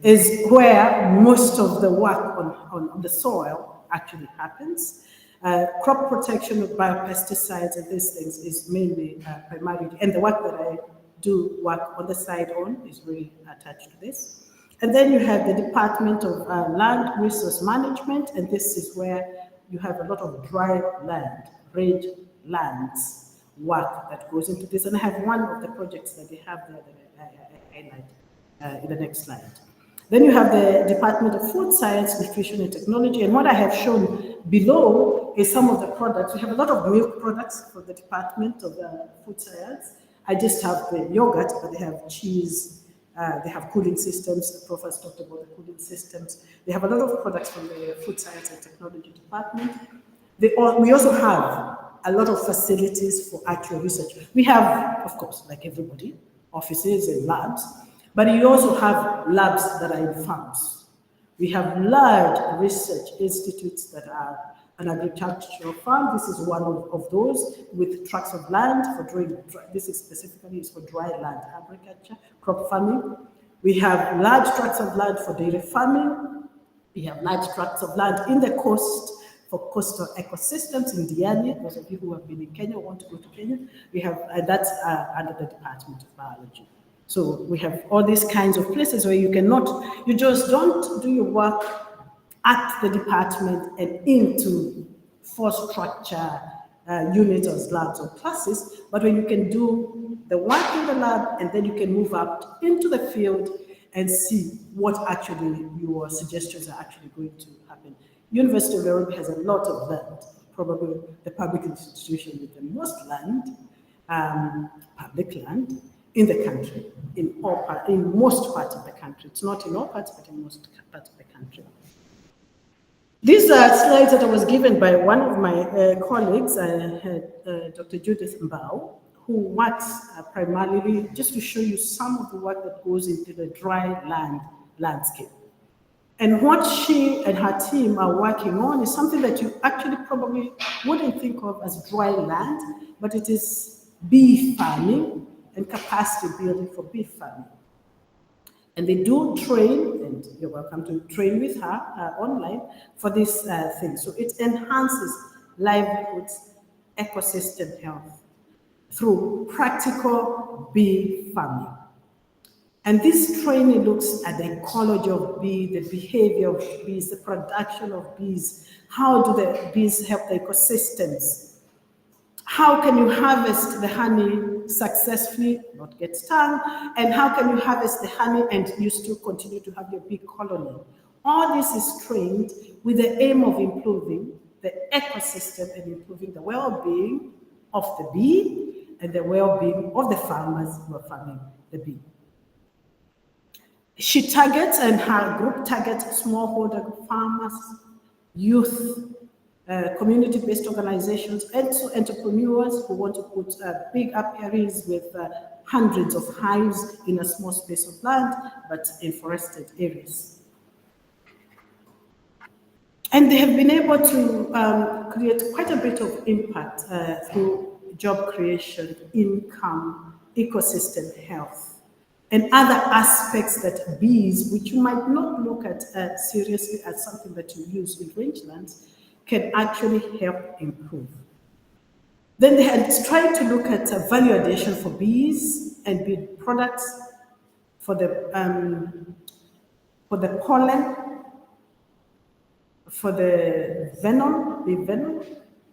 is where most of the work on the soil actually happens. Crop protection of biopesticides and these things is mainly primarily, and the work that I do work on the side on is really attached to this. And then you have the Department of Land Resource Management, and this is where you have a lot of dry land, range lands work that goes into this. And I have one of the projects that they have there that I highlight in the next slide. Then you have the Department of Food Science, Nutrition and Technology, and what I have shown below is some of the products. We have a lot of milk products for the Department of Food Science. I just have the yogurt, but they have cheese, they have cooling systems. The Prof has talked about the cooling systems. They have a lot of products from the Food Science and Technology Department. We also have a lot of facilities for actual research. We have, of course, like everybody, offices and labs, but you also have labs that are in farms. We have large research institutes that are an agricultural farm. This is one of those with tracts of land for dry. This is specifically for dry land agriculture, crop farming. We have large tracts of land for dairy farming. We have large tracts of land in the coast for coastal ecosystems in Diani. Those of you who have been in Kenya want to go to Kenya. We have, and that's under the Department of Biology. So we have all these kinds of places where you just don't do your work at the department and into force structure units or labs or classes, but when you can do the work in the lab and then you can move up into the field and see what actually your suggestions are actually going to happen. University of Nairobi has a lot of land, probably the public institution with the most land, public land, in the country, in most parts of the country. It's not in all parts, but in most parts of the country. These are slides that I was given by one of my colleagues, Dr. Judith Mbao, who works primarily just to show you some of the work that goes into the dry land landscape. And what she and her team are working on is something that you actually probably wouldn't think of as dry land, but it is bee farming and capacity building for bee farming. And they do train, and you're welcome to train with her online for this thing. So it enhances livelihoods, ecosystem health through practical bee farming. And this training looks at the ecology of bees, the behavior of bees, the production of bees. How do the bees help the ecosystems? How can you harvest the honey successfully, not get stung? And how can you harvest the honey and you still continue to have your bee colony? All this is trained with the aim of improving the ecosystem and improving the well-being of the bee and the well-being of the farmers who are farming the bee. She targets, and her group targets, smallholder farmers, youth, community-based organizations, and so entrepreneurs who want to put big apiaries with hundreds of hives in a small space of land, but in forested areas. And they have been able to create quite a bit of impact through job creation, income, ecosystem health, and other aspects that bees, which you might not look at seriously as something that you use in rangelands, can actually help improve. Then they had tried to look at value addition for bees and bee products for the pollen, for the venom, bee venom,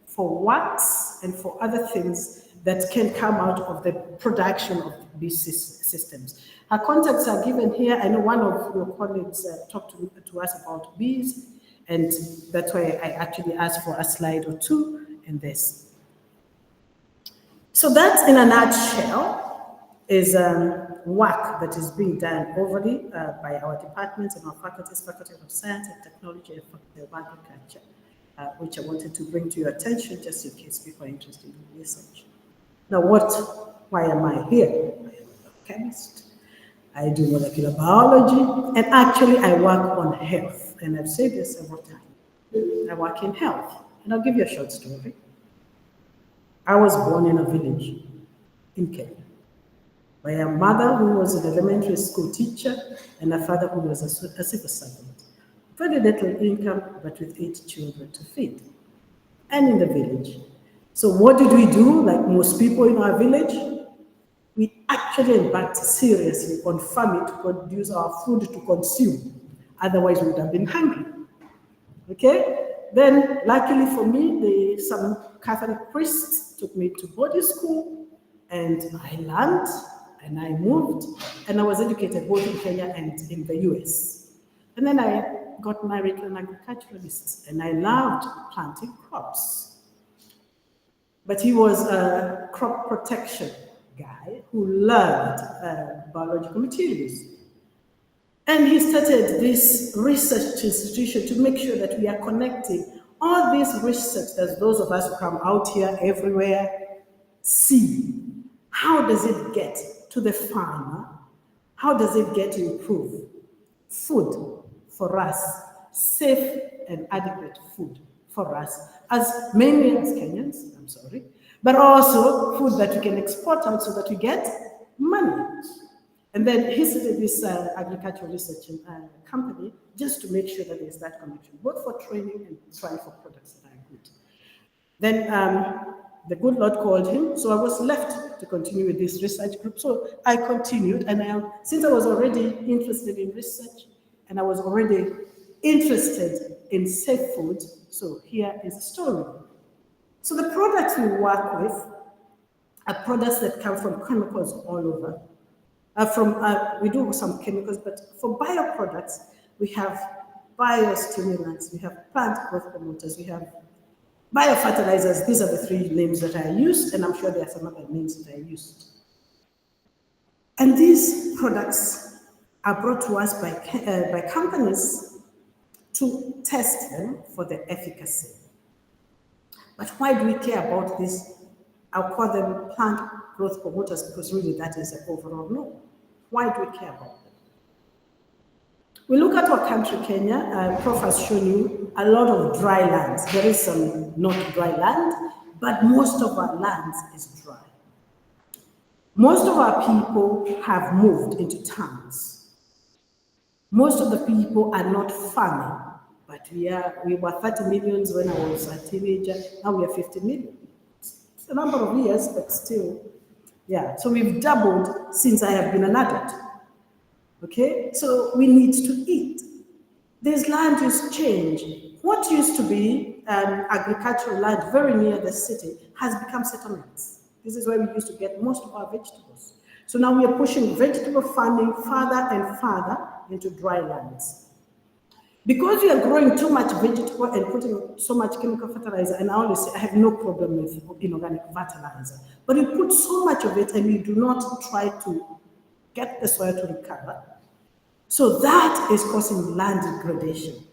for wax, and for other things that can come out of the production of bee systems. Her contacts are given here. I know one of your colleagues talked to us about bees, and that's why I actually asked for a slide or two in this. So that, in a nutshell, is work that is being done overly by our departments and our faculties, Faculty of Science and Technology and Faculty of Agriculture, which I wanted to bring to your attention just in case people are interested in research. Now, why am I here? I am a chemist. I do molecular biology, and actually I work on health. And I've said this several times. I work in health. And I'll give you a short story. I was born in a village in Kenya by a mother who was an elementary school teacher and a father who was a civil servant. Very little income, but with 8 children to feed. And in the village. So what did we do, like most people in our village? We actually embarked seriously on farming to produce our food to consume. Otherwise, we would have been hungry. Okay? Then, luckily for me, some Catholic priests took me to boarding school, and I learned, and I moved, and I was educated both in Kenya and in the US. And then I got married to an agriculturalist, and I loved planting crops. But he was a crop protection guy who loved biological materials. And he started this research institution to make sure that we are connecting all this research that those of us who come out here everywhere see. How does it get to the farmer? How does it get to improve food for us, safe and adequate food for us, as mainly as Kenyans, I'm sorry, but also food that we can export out so that we get money. And then he started this agricultural research company just to make sure that there's that connection, both for training and trying for products that are good. Then the good Lord called him, so I was left to continue with this research group. So I continued, and since I was already interested in research, and I was already interested in safe food, so here is the story. So the products we work with are products that come from chemicals all over. We do some chemicals, but for bioproducts, we have biostimulants, we have plant growth promoters, we have biofertilizers. These are the 3 names that I used, and I'm sure there are some other names that I used. And these products are brought to us by companies to test them for their efficacy. But why do we care about this? I'll call them plant growth promoters because really that is the overall norm. Why do we care about them? We look at our country, Kenya. Prof has shown you a lot of dry lands. There is some not dry land, but most of our lands is dry. Most of our people have moved into towns. Most of the people are not farming, but we were 30 millions when I was a teenager. Now we are 50 million. It's a number of years, but still, yeah. So we've doubled since I have been an adult. Okay, so we need to eat. This land use change. What used to be agricultural land very near the city has become settlements. This is where we used to get most of our vegetables. So now we are pushing vegetable farming farther and farther into dry lands. Because we are growing too much vegetable and putting so much chemical fertilizer, and I always say I have no problem with inorganic fertilizer, but we put so much of it and we do not try to get the soil to recover. So that is causing land degradation.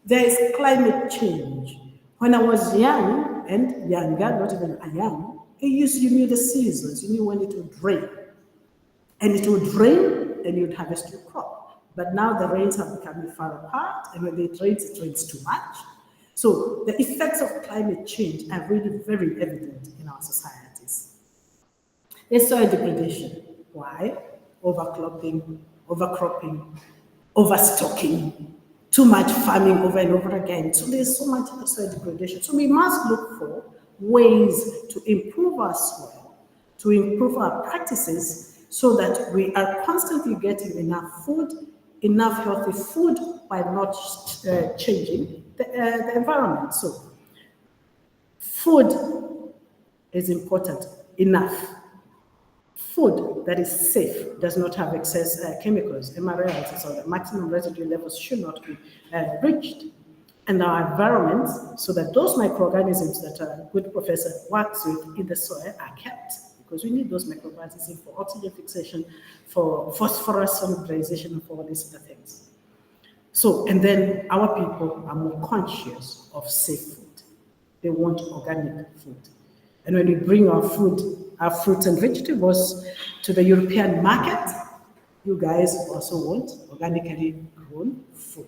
There is climate change. When I was young and younger, not even young, you knew the seasons, you knew when it would rain. And it would rain and you'd harvest your crop. But now the rains have become far apart, and when it rains too much. So the effects of climate change are really very evident in our societies. There's soil degradation. Why? Overcropping, overstocking, too much farming over and over again. So there's so much soil degradation. So we must look for ways to improve our soil, to improve our practices, so that we are constantly getting enough food, enough healthy food, by not changing the environment. So food is important, enough. Food that is safe, does not have excess chemicals, MRLs, so the maximum residue levels should not be reached. And our environment, so that those microorganisms that a good professor works with in the soil are kept, because we need those microorganisms for oxygen fixation, for phosphorus solubilization, and for all these other things. So, and then our people are more conscious of safe food. They want organic food. And when we bring our food, our fruits and vegetables to the European market, you guys also want organically grown food.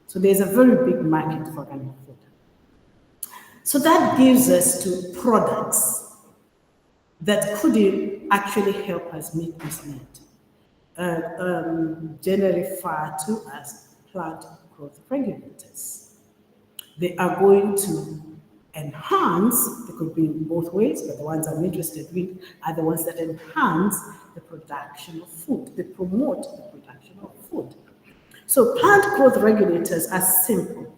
So there's a very big market for organic food. So that gives us to products that could actually help us meet this need, generally referred to as plant growth regulators. They are going to enhance, they could be in both ways, but the ones I'm interested in are the ones that enhance the production of food. They promote the production of food. So plant growth regulators are simple,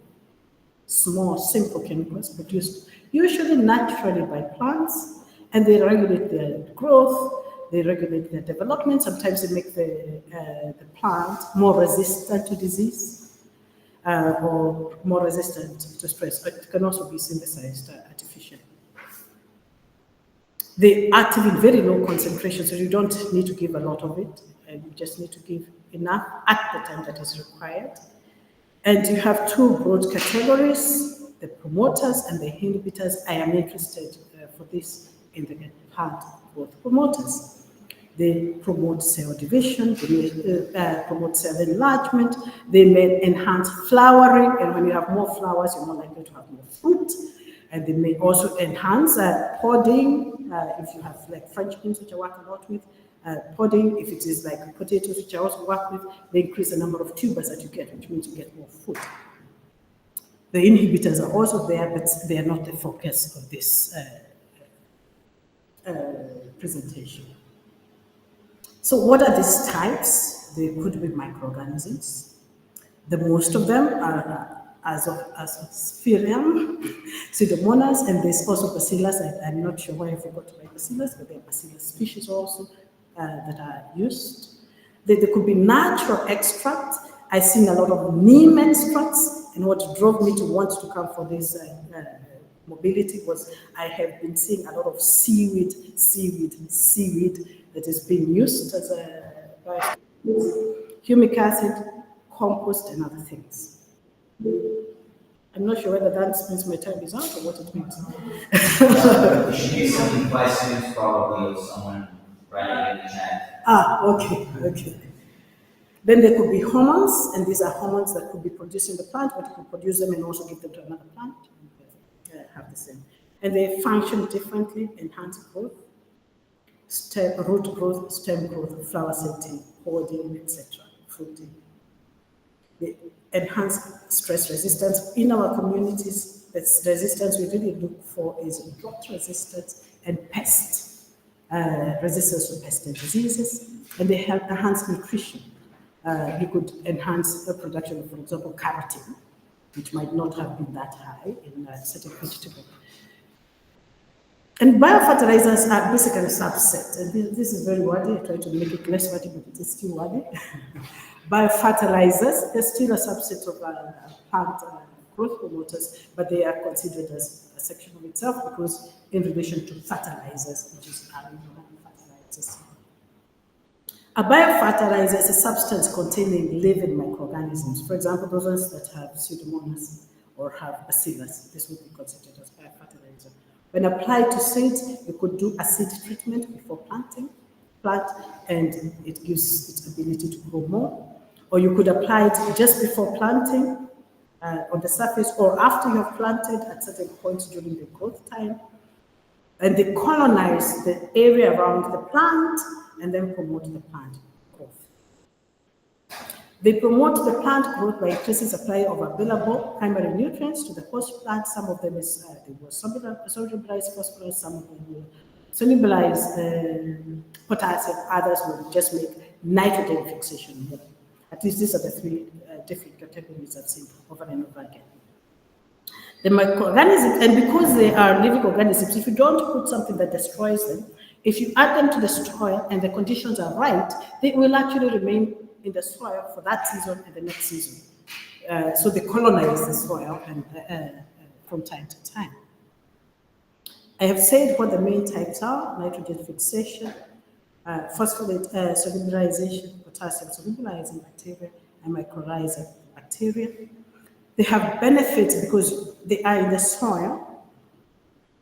small, simple chemicals produced usually naturally by plants, and they regulate their growth, they regulate their development. Sometimes they make the plant more resistant to disease or more resistant to stress. But it can also be synthesized artificially. They active in very low concentration, so you don't need to give a lot of it. You just need to give enough at the time that is required. And you have two broad categories, the promoters and the inhibitors. I am interested for this in the plant growth promoters. They promote cell division, they promote cell enlargement, they may enhance flowering, and when you have more flowers, you're more likely to have more fruit. And they may also enhance podding, if you have like French beans, which I work a lot with, podding, if it is like potatoes, which I also work with, they increase the number of tubers that you get, which means you get more food. The inhibitors are also there, but they are not the focus of this presentation. So what are these types? They could be microorganisms. The most of them are Azosphyrium, Pseudomonas, and there's also Bacillus. I'm not sure why I forgot to write Bacillus, but there are Bacillus species also that are used. There could be natural extracts. I've seen a lot of neem extracts, and what drove me to want to come for this mobility was I have been seeing a lot of seaweed that is being used as a humic acid, compost, and other things. I'm not sure whether that means my time is out or what it means. There should be some questions probably of someone writing in the chat. Okay. Then there could be hormones, and these are hormones that could be produced in the plant, but you could produce them and also give them to another plant. Have the same. And they function differently, enhance growth, root growth, stem growth, flower setting, podding, etc., fruiting. They enhance stress resistance. In our communities, the resistance we really look for is drought resistance and pest resistance to pests and diseases, and they help enhance nutrition. You could enhance the production of, for example, carotene, which might not have been that high in a certain vegetable. And biofertilizers are basically a subset, and this is very wordy. I try to make it less wordy, but it is still wordy. Biofertilizers, they're still a subset of plant growth promoters, but they are considered as a section of itself because in relation to fertilizers, which is fertilizers. A biofertilizer is a substance containing living microorganisms. For example, those ones that have Pseudomonas or have Bacillus, this would be considered as biofertilizer. When applied to seeds, you could do a seed treatment before planting, and it gives its ability to grow more. Or you could apply it just before planting on the surface or after you have planted at certain points during the growth time. And they colonize the area around the plant and then promote the plant growth. They promote the plant growth by increasing supply of available primary nutrients to the host plant. Some of them is they will solubilize phosphorus, some of them will solubilize potassium, others will just make nitrogen fixation more. At least these are the three different categories I've seen over and over again. The microorganisms, and because they are living organisms, if you don't put something that destroys them, if you add them to the soil and the conditions are right, they will actually remain in the soil for that season and the next season. So they colonize the soil and, from time to time. I have said what the main types are: nitrogen fixation, phosphorate solubilization, potassium solubilizing bacteria, and mycorrhizal bacteria. They have benefits because they are in the soil,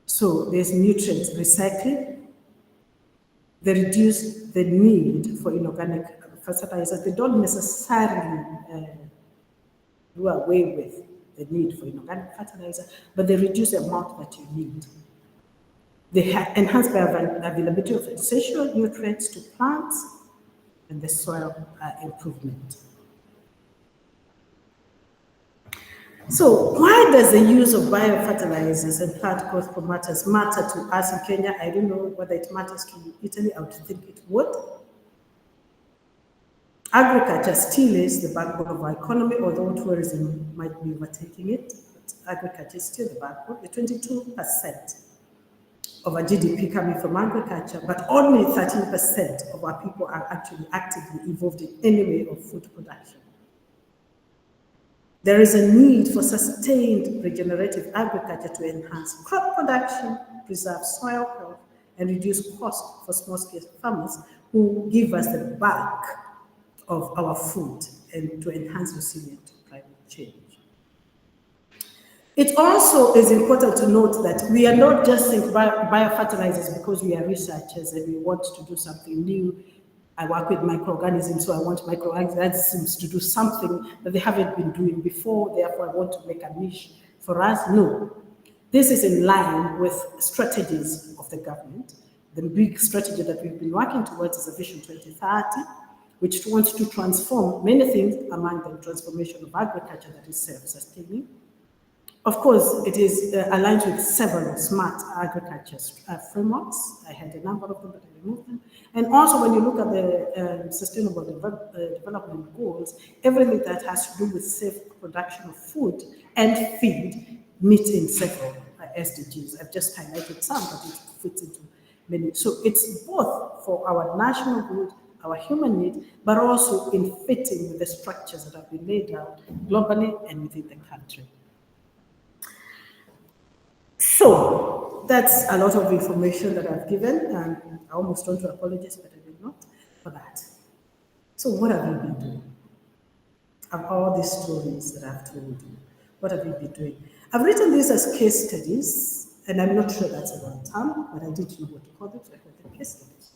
so there's nutrient recycling. They reduce the need for fertilizers, they don't necessarily do away with the need for inorganic fertilizer, but they reduce the amount that you need. They enhance bioavailability of essential nutrients to plants and the soil improvement. So why does the use of biofertilizers and plant growth promoters matter to us in Kenya? I don't know whether it matters to Italy. I would think it would. Agriculture still is the backbone of our economy, although tourism might be overtaking it. But agriculture is still the backbone. The 22% of our GDP coming from agriculture, but only 13% of our people are actually actively involved in any way of food production. There is a need for sustained regenerative agriculture to enhance crop production, preserve soil health, and reduce costs for small-scale farmers who give us the bulk of our food and to enhance resilience to climate change. It also is important to note that we are not just saying biofertilizers because we are researchers and we want to do something new. I work with microorganisms, so I want microorganisms to do something that they haven't been doing before, therefore I want to make a niche for us. No. This is in line with strategies of the government. The big strategy that we've been working towards is a Vision 2030, which wants to transform many things, among them transformation of agriculture that is self-sustaining. Of course, it is aligned with several smart agriculture frameworks. I had a number of them, but I removed them. And also, when you look at the Sustainable Development Goals, everything that has to do with safe production of food and feed meet in several SDGs. I've just highlighted some, but it fits into many. So it's both for our national good, our human need, but also in fitting with the structures that have been laid out globally and within the country. So that's a lot of information that I've given, and I almost want to apologize, but I did not for that. So what have we been doing? Of all these stories that I've told you, what have we been doing? I've written these as case studies, and I'm not sure that's a right term, but I didn't know what to call them, so I called them case studies.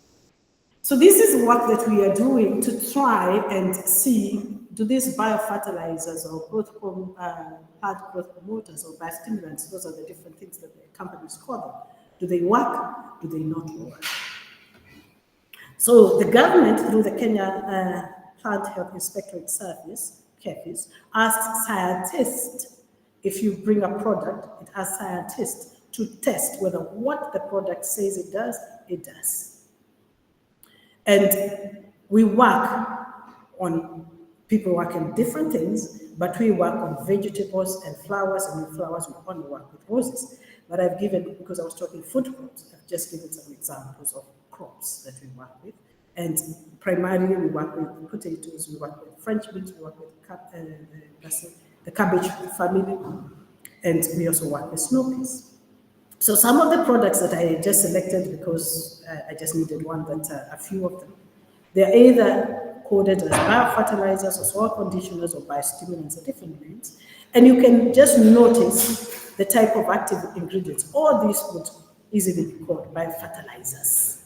So this is work that we are doing to try and see, do these biofertilizers or plant growth promoters or biostimulants, those are the different things that the companies call them, do they work, do they not work? So the government, through the Kenya Plant Health Inspectorate Service, KEPHIS, asks scientists, if you bring a product, it asks scientists to test whether what the product says it does, it does. And we work on, people work on different things, but we work on vegetables and flowers, and with flowers we only work with roses. But I've given, because I was talking food crops, I've just given some examples of crops that we work with. And primarily we work with potatoes, we work with French beans, we work with the cabbage family, and we also work with snow peas. So some of the products that I just selected, because I just needed one, but a few of them, they're either coded as biofertilizers or soil conditioners or biostimulants, are different names. And you can just notice the type of active ingredients. All these would easily be called biofertilizers,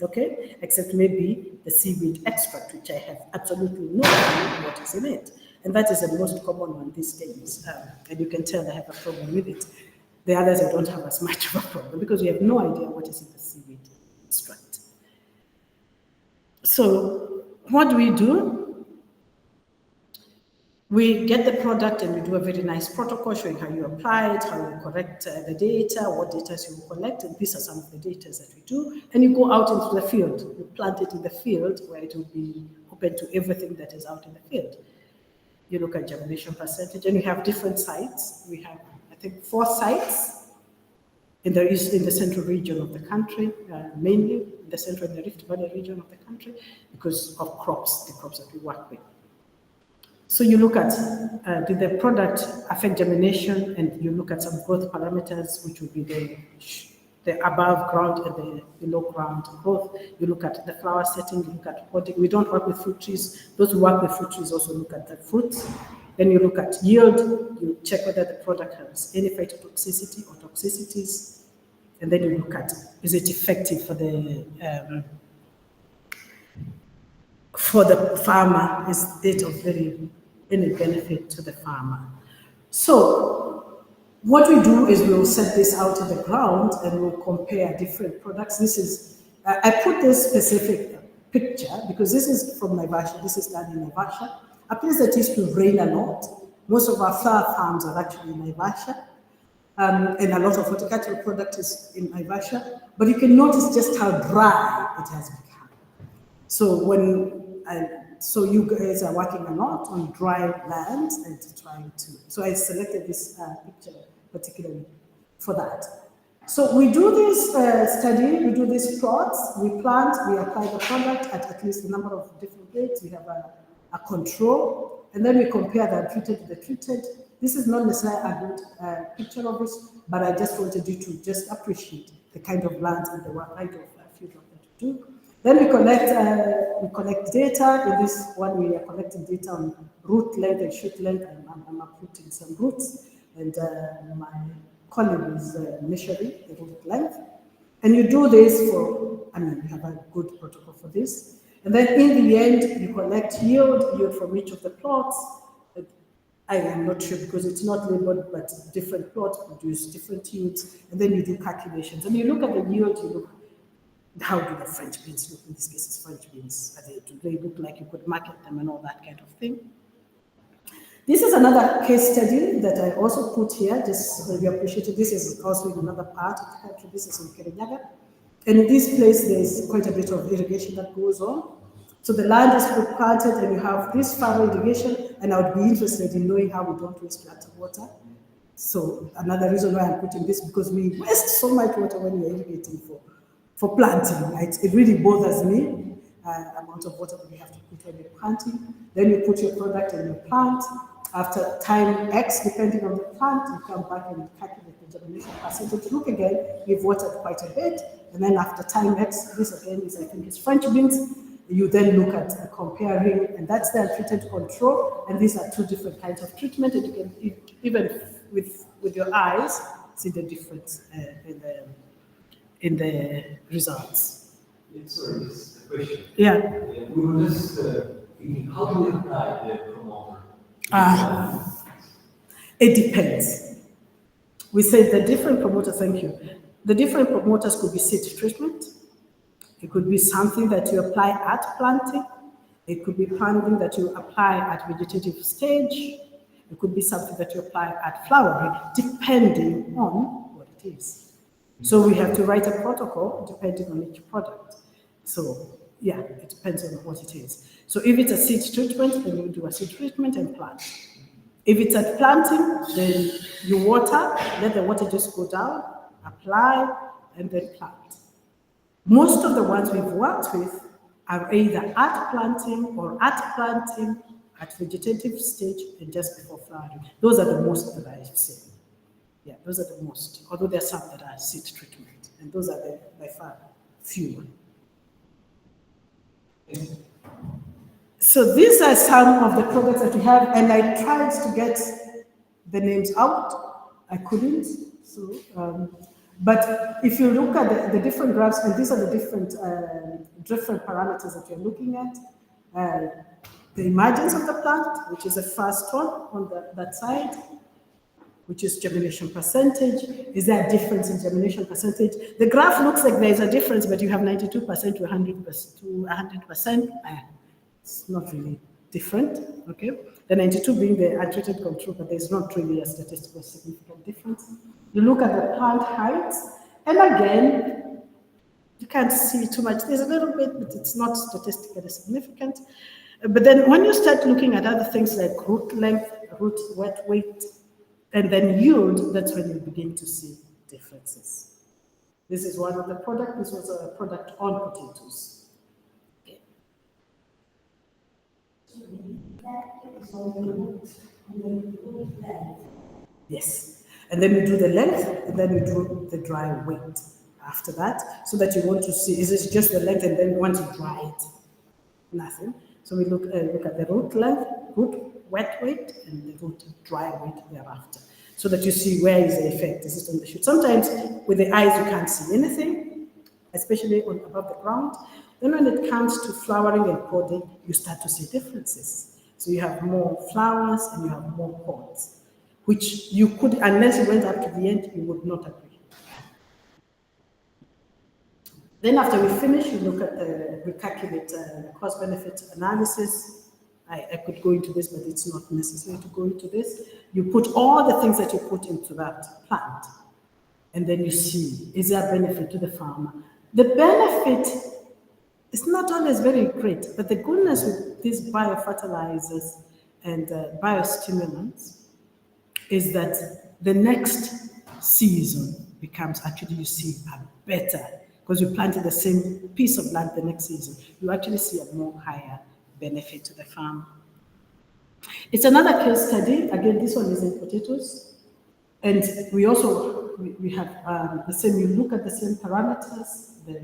okay? Except maybe the seaweed extract, which I have absolutely no idea what is in it. And that is the most common one these days. And you can tell I have a problem with it. The others I don't have as much of a problem because we have no idea what is in the seaweed extract. So what do? We get the product and we do a very nice protocol showing how you apply it, how you correct the data, what data you will collect, and these are some of the data that we do. And you go out into the field, you plant it in the field where it will be open to everything that is out in the field. You look at germination percentage, and we have different sites. We have, I think, 4 sites in the central region of the country, mainly in the central and the Rift Valley region of the country, because of crops, the crops that we work with. So you look at, did the product affect germination, and you look at some growth parameters, which would be the above ground and the below ground growth. You look at the flower setting, you look at potting. We don't work with fruit trees. Those who work with fruit trees also look at the fruits. Then you look at yield, you check whether the product has any phytotoxicity or toxicities. And then you look at, is it effective for the for the farmer, is it of any benefit to the farmer? So what we do is we'll set this out in the ground and we'll compare different products. This is, I put this specific picture because this is from Naivasha. This is done in Naivasha, a place that used to rain a lot. Most of our flower farms are actually in Naivasha, and a lot of horticultural product is in Naivasha. But you can notice just how dry it has become. So so you guys are working a lot on dry lands and trying to. So I selected this picture particularly for that. So we do this study, we do these plots, we plant, we apply the product at least a number of different rates. We have a control, and then we compare the untreated to the treated. This is not necessarily a good picture of this, but I just wanted you to just appreciate the kind of lands and the kind of field work that we do. Then we collect data. In this one, we are collecting data on root length and shoot length. I'm uprooting some roots, and my colleague is measuring the root length. And you do this for, you have a good protocol for this. And then in the end, you collect yield from each of the plots. I am not sure because it's not labeled, but different plots produce different yields. And then you do calculations. And you look at the yield, you look, how do the French beans look? In this case, it's French beans. Do they look like you could market them and all that kind of thing? This is another case study that I also put here, just so you appreciate it. This is also in another part of the country. This is in Kirinyaga. And in this place, there's quite a bit of irrigation that goes on. So the land is planted and you have this furrow irrigation, and I would be interested in knowing how we don't waste water. So another reason why I'm putting this, because we waste so much water when we're irrigating for planting, right? It really bothers me, amount of water that we have to put when you're planting. Then you put your product and you plant. After time X, depending on the plant, you come back and calculate the germination percentage. Look again, we've watered quite a bit. And then after time X, this again is, I think it's French beans. You then look at comparing, and that's the untreated control. And these are two different kinds of treatment. And you can, even with your eyes, see the difference in the results. Yeah, sorry, this is the question. Yeah. We were just thinking, how do we apply the promoter? It depends. We said the different promoters, thank you. The different promoters could be seed treatment. It could be something that you apply at planting. It could be planting that you apply at vegetative stage. It could be something that you apply at flowering, depending on what it is. So we have to write a protocol depending on each product. So yeah, it depends on what it is. So if it's a seed treatment, then you do a seed treatment and plant. If it's at planting, then you water, let the water just go down, apply, and then plant. Most of the ones we've worked with are either at planting or at vegetative stage and just before flowering. Those are the most that I've seen. Yeah, those are the most, although there are some that are seed treatment, and those are by far fewer. So these are some of the products that we have, and I tried to get the names out. I couldn't. So, but if you look at the different graphs, and these are the different parameters that you're looking at, the emergence of the plant, which is the first one on that side, which is germination percentage. Is there a difference in germination percentage? The graph looks like there's a difference, but you have 92% to 100%. It's not really different, okay? The 92 being the untreated control, but there's not really a statistical significant difference. You look at the plant heights, and again, you can't see too much. There's a little bit, but it's not statistically significant. But then when you start looking at other things like root length, root wet weight, and then yield, that's when you begin to see differences. This is one of the products. This was a product on potatoes. Okay. Yes. And then we do the length, and then we do the dry weight after that, so that you want to see, is it just the length, and then once you dry it, nothing. So we look at the root length, root wet weight, and the root dry weight thereafter, so that you see where is the effect. Is it on the shoot? Sometimes with the eyes you can't see anything, especially above the ground. Then when it comes to flowering and podding, you start to see differences. So you have more flowers and you have more pods, which you could, unless you went up to the end, you would not agree. Then after we finish, we calculate the cost-benefit analysis. I could go into this, but it's not necessary to go into this. You put all the things that you put into that plant, and then you see, is there a benefit to the farmer? The benefit is not always very great, but the goodness with these biofertilizers and biostimulants is that the next season becomes actually, you see a better, because you planted the same piece of land the next season, you actually see a more higher benefit to the farmer. It's another case study. Again, this one is in potatoes. And we also, we have the same, you look at the same parameters, the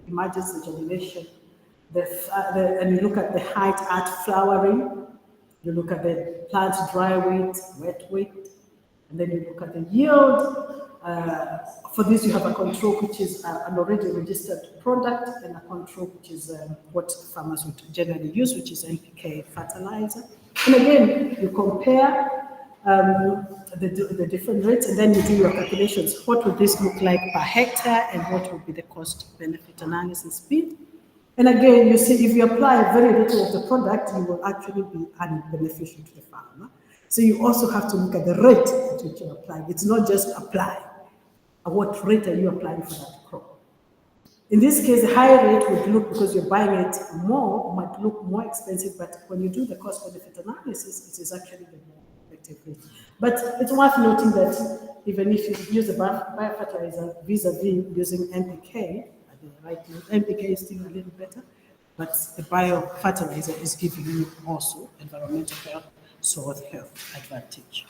emergence, the germination, and you look at the height at flowering, you look at the plant dry weight, wet weight, and then you look at the yield. For this, you have a control which is an already registered product, and a control which is what farmers would generally use, which is NPK fertilizer. And again, you compare the different rates, and then you do your calculations. What would this look like per hectare, and what would be the cost-benefit analysis be? And again, you see, if you apply very little of the product, you will actually be unbeneficial to the farmer. So you also have to look at the rate at which you apply. It's not just apply. At what rate are you applying for that crop? In this case, the higher rate would look, because you're buying it more, might look more expensive, but when you do the cost-benefit analysis, it is actually the more effective rate. But it's worth noting that even if you use a biofertilizer vis-a-vis using NPK, NPK is still a little better, but the biofertilizer is giving you also environmental health, soil health advantage.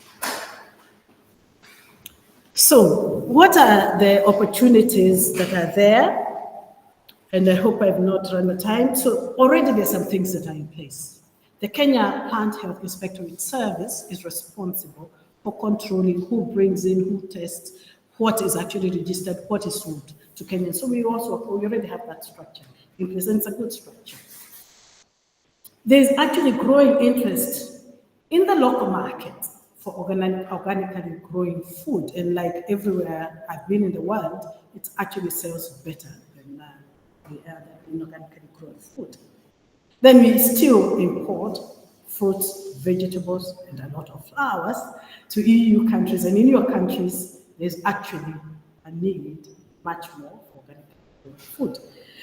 So what are the opportunities that are there? And I hope I've not run the time. So already there's some things that are in place. The Kenya Plant Health Inspectorate Service is responsible for controlling who brings in, who tests, what is actually registered, what is sold to Kenyans. So we already have that structure in place, and it's a good structure. There's actually growing interest in the local market for organically growing food, and like everywhere I've been in the world, it actually sells better than in organically grown food. Then we still import fruits, vegetables, and a lot of flowers to EU countries, and in your countries, there's actually a need much more for organic food.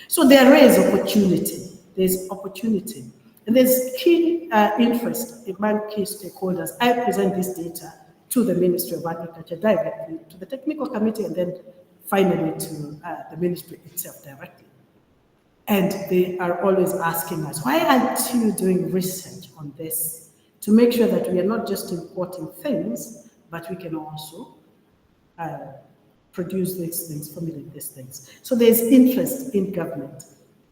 So there is opportunity. There's opportunity. And there's key interest among key stakeholders. I present this data to the Ministry of Agriculture directly, to the technical committee, and then finally to the ministry itself directly. And they are always asking us, why aren't you doing research on this to make sure that we are not just importing things, but we can also produce these things, formulate these things. So there's interest in government,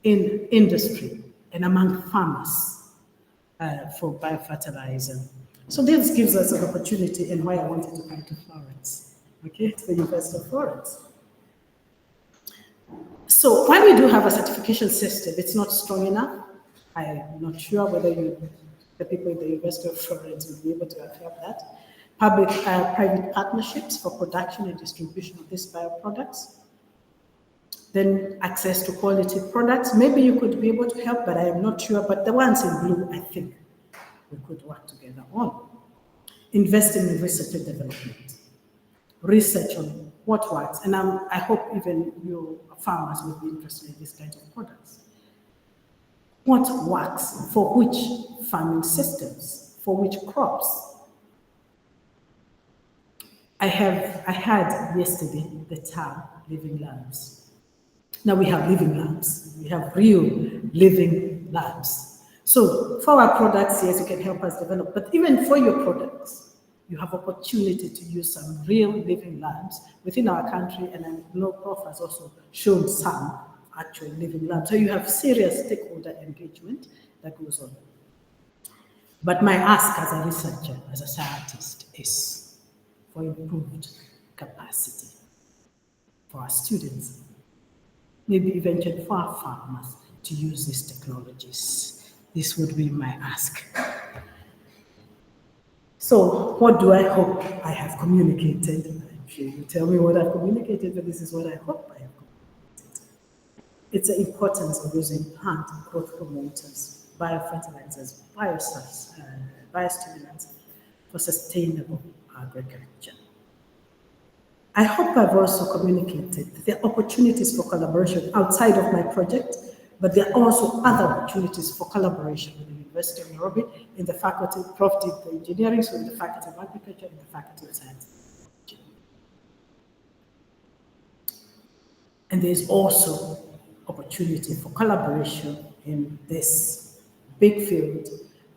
in industry, and among farmers for biofertilizer. So this gives us an opportunity, and why I wanted to come to Florence, okay, to the University of Florence. So while we do have a certification system, it's not strong enough. I'm not sure whether the people in the University of Florence will be able to help that. Public-private partnerships for production and distribution of these bioproducts. Then access to quality products. Maybe you could be able to help, but I am not sure. But the ones in blue, I think we could work together on. Investing in research and development. Research on what works. And I hope even you farmers will be interested in these kinds of products. What works for which farming systems, for which crops? I had yesterday the term living labs. Now we have living labs. We have real living labs. So for our products, yes, you can help us develop, but even for your products, you have opportunity to use some real living labs within our country, and I know Prof has also shown some actual living labs. So you have serious stakeholder engagement that goes on. But my ask as a researcher, as a scientist, is for improved capacity for our students. maybe eventually for our farmers to use these technologies. This would be my ask. So what do I hope I have communicated? I'm sure you tell me what I've communicated, but this is what I hope I have communicated. It's the importance of using plant growth promoters, biofertilizers, biostimulants for sustainable agriculture. I hope I've also communicated that there are opportunities for collaboration outside of my project, but there are also other opportunities for collaboration with the University of Nairobi in the faculty. Prof did the engineering, so in the Faculty of Agriculture, in the Faculty of Science. And there's also opportunity for collaboration in this big field,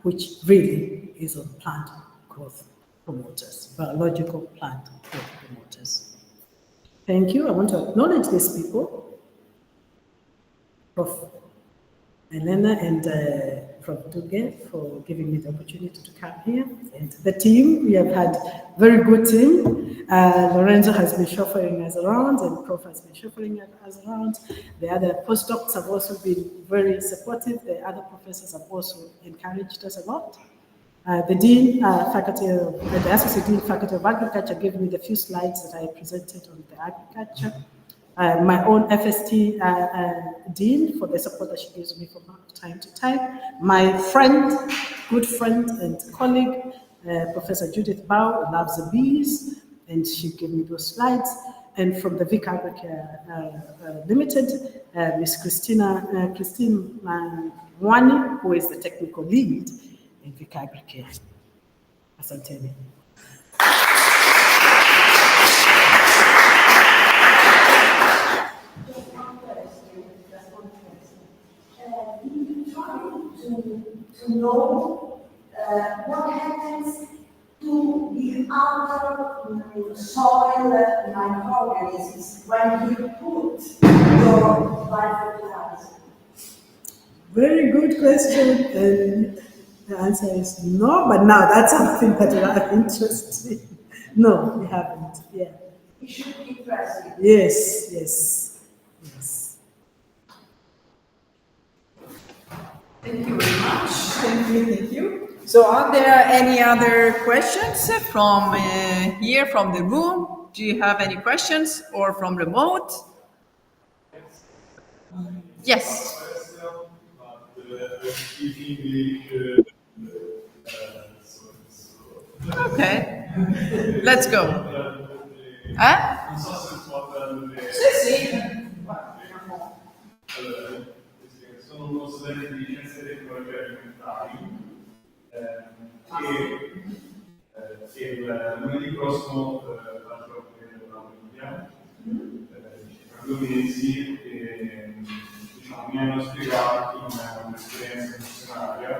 which really is on plant growth promoters, biological plant growth promoters. Thank you. I want to acknowledge these people, Prof. Elena and Prof. Duncan, for giving me the opportunity to come here. And the team, we have had very good team. Lorenzo has been chauffeuring us around, and Prof has been chauffeuring us around. The other postdocs have also been very supportive. The other professors have also encouraged us a lot. The Dean, the Associate Dean, Faculty of Agriculture gave me the few slides that I presented on the agriculture. My own FST Dean for the support that she gives me from time to time. My friend, good friend and colleague, Professor Judith Bao, loves the bees, and she gave me those slides. And from the Vic Agricare Limited, Miss Christine Mwani, who is the technical lead in Vic Agricare. Asanteni. To know what happens to the other soil microorganisms when you put your biofertilizer? Very good question. And the answer is no, but now that's something that we are interested in. No, we haven't. Yeah. It should be interesting. Yes, yes, yes. Thank you very much. Thank you. So are there any other questions from here, from the room? Do you have any questions, or from remote? Yes. Okay. Let's go. Huh? Sì. Sono uno studente di scienze e tecnologie alimentari che lunedì prossimo farò una Olimpiade, tra 2 mesi, e diciamo, mi hanno spiegato come è un'esperienza missionaria.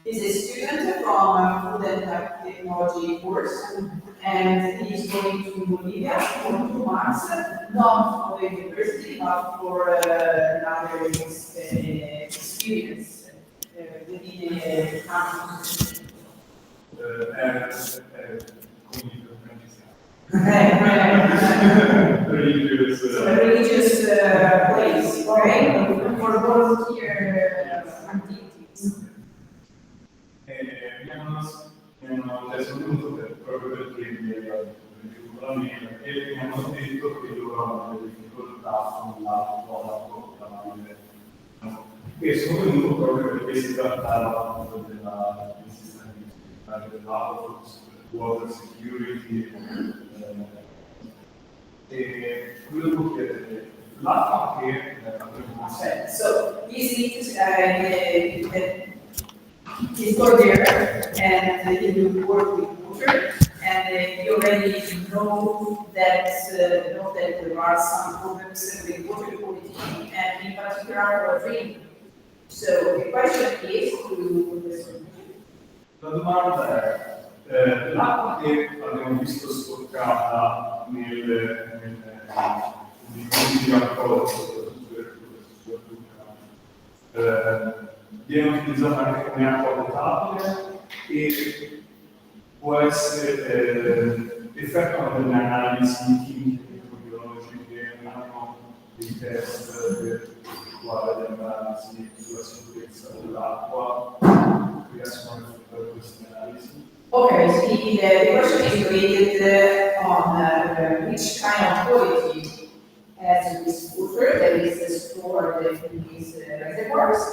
He's a student from Food and Technology course, and he's going to Bolivia for 2 months, not for the university, but for another experience within the campus. Religious place, right? For volunteer activities. Mi hanno sostenuto proprio perché mi hanno detto che loro hanno delle difficoltà sulla scuola, e sono venuto proprio perché si trattava della water security, e volevo chiedere l'acqua che avremo. So he's go there and he will work with water, and you already know that there are some problems with water quality, and in particular for drinking. So the question is La domanda è l'acqua che abbiamo visto stoccata nei punti di raccolto, viene utilizzata anche come acqua potabile e può essere effettuata delle analisi chimiche, biologiche, test guarda sulla sicurezza dell'acqua, riescono a fare queste analisi. Okay, so the question is related on which kind of quality has this water that is stored in these reservoirs,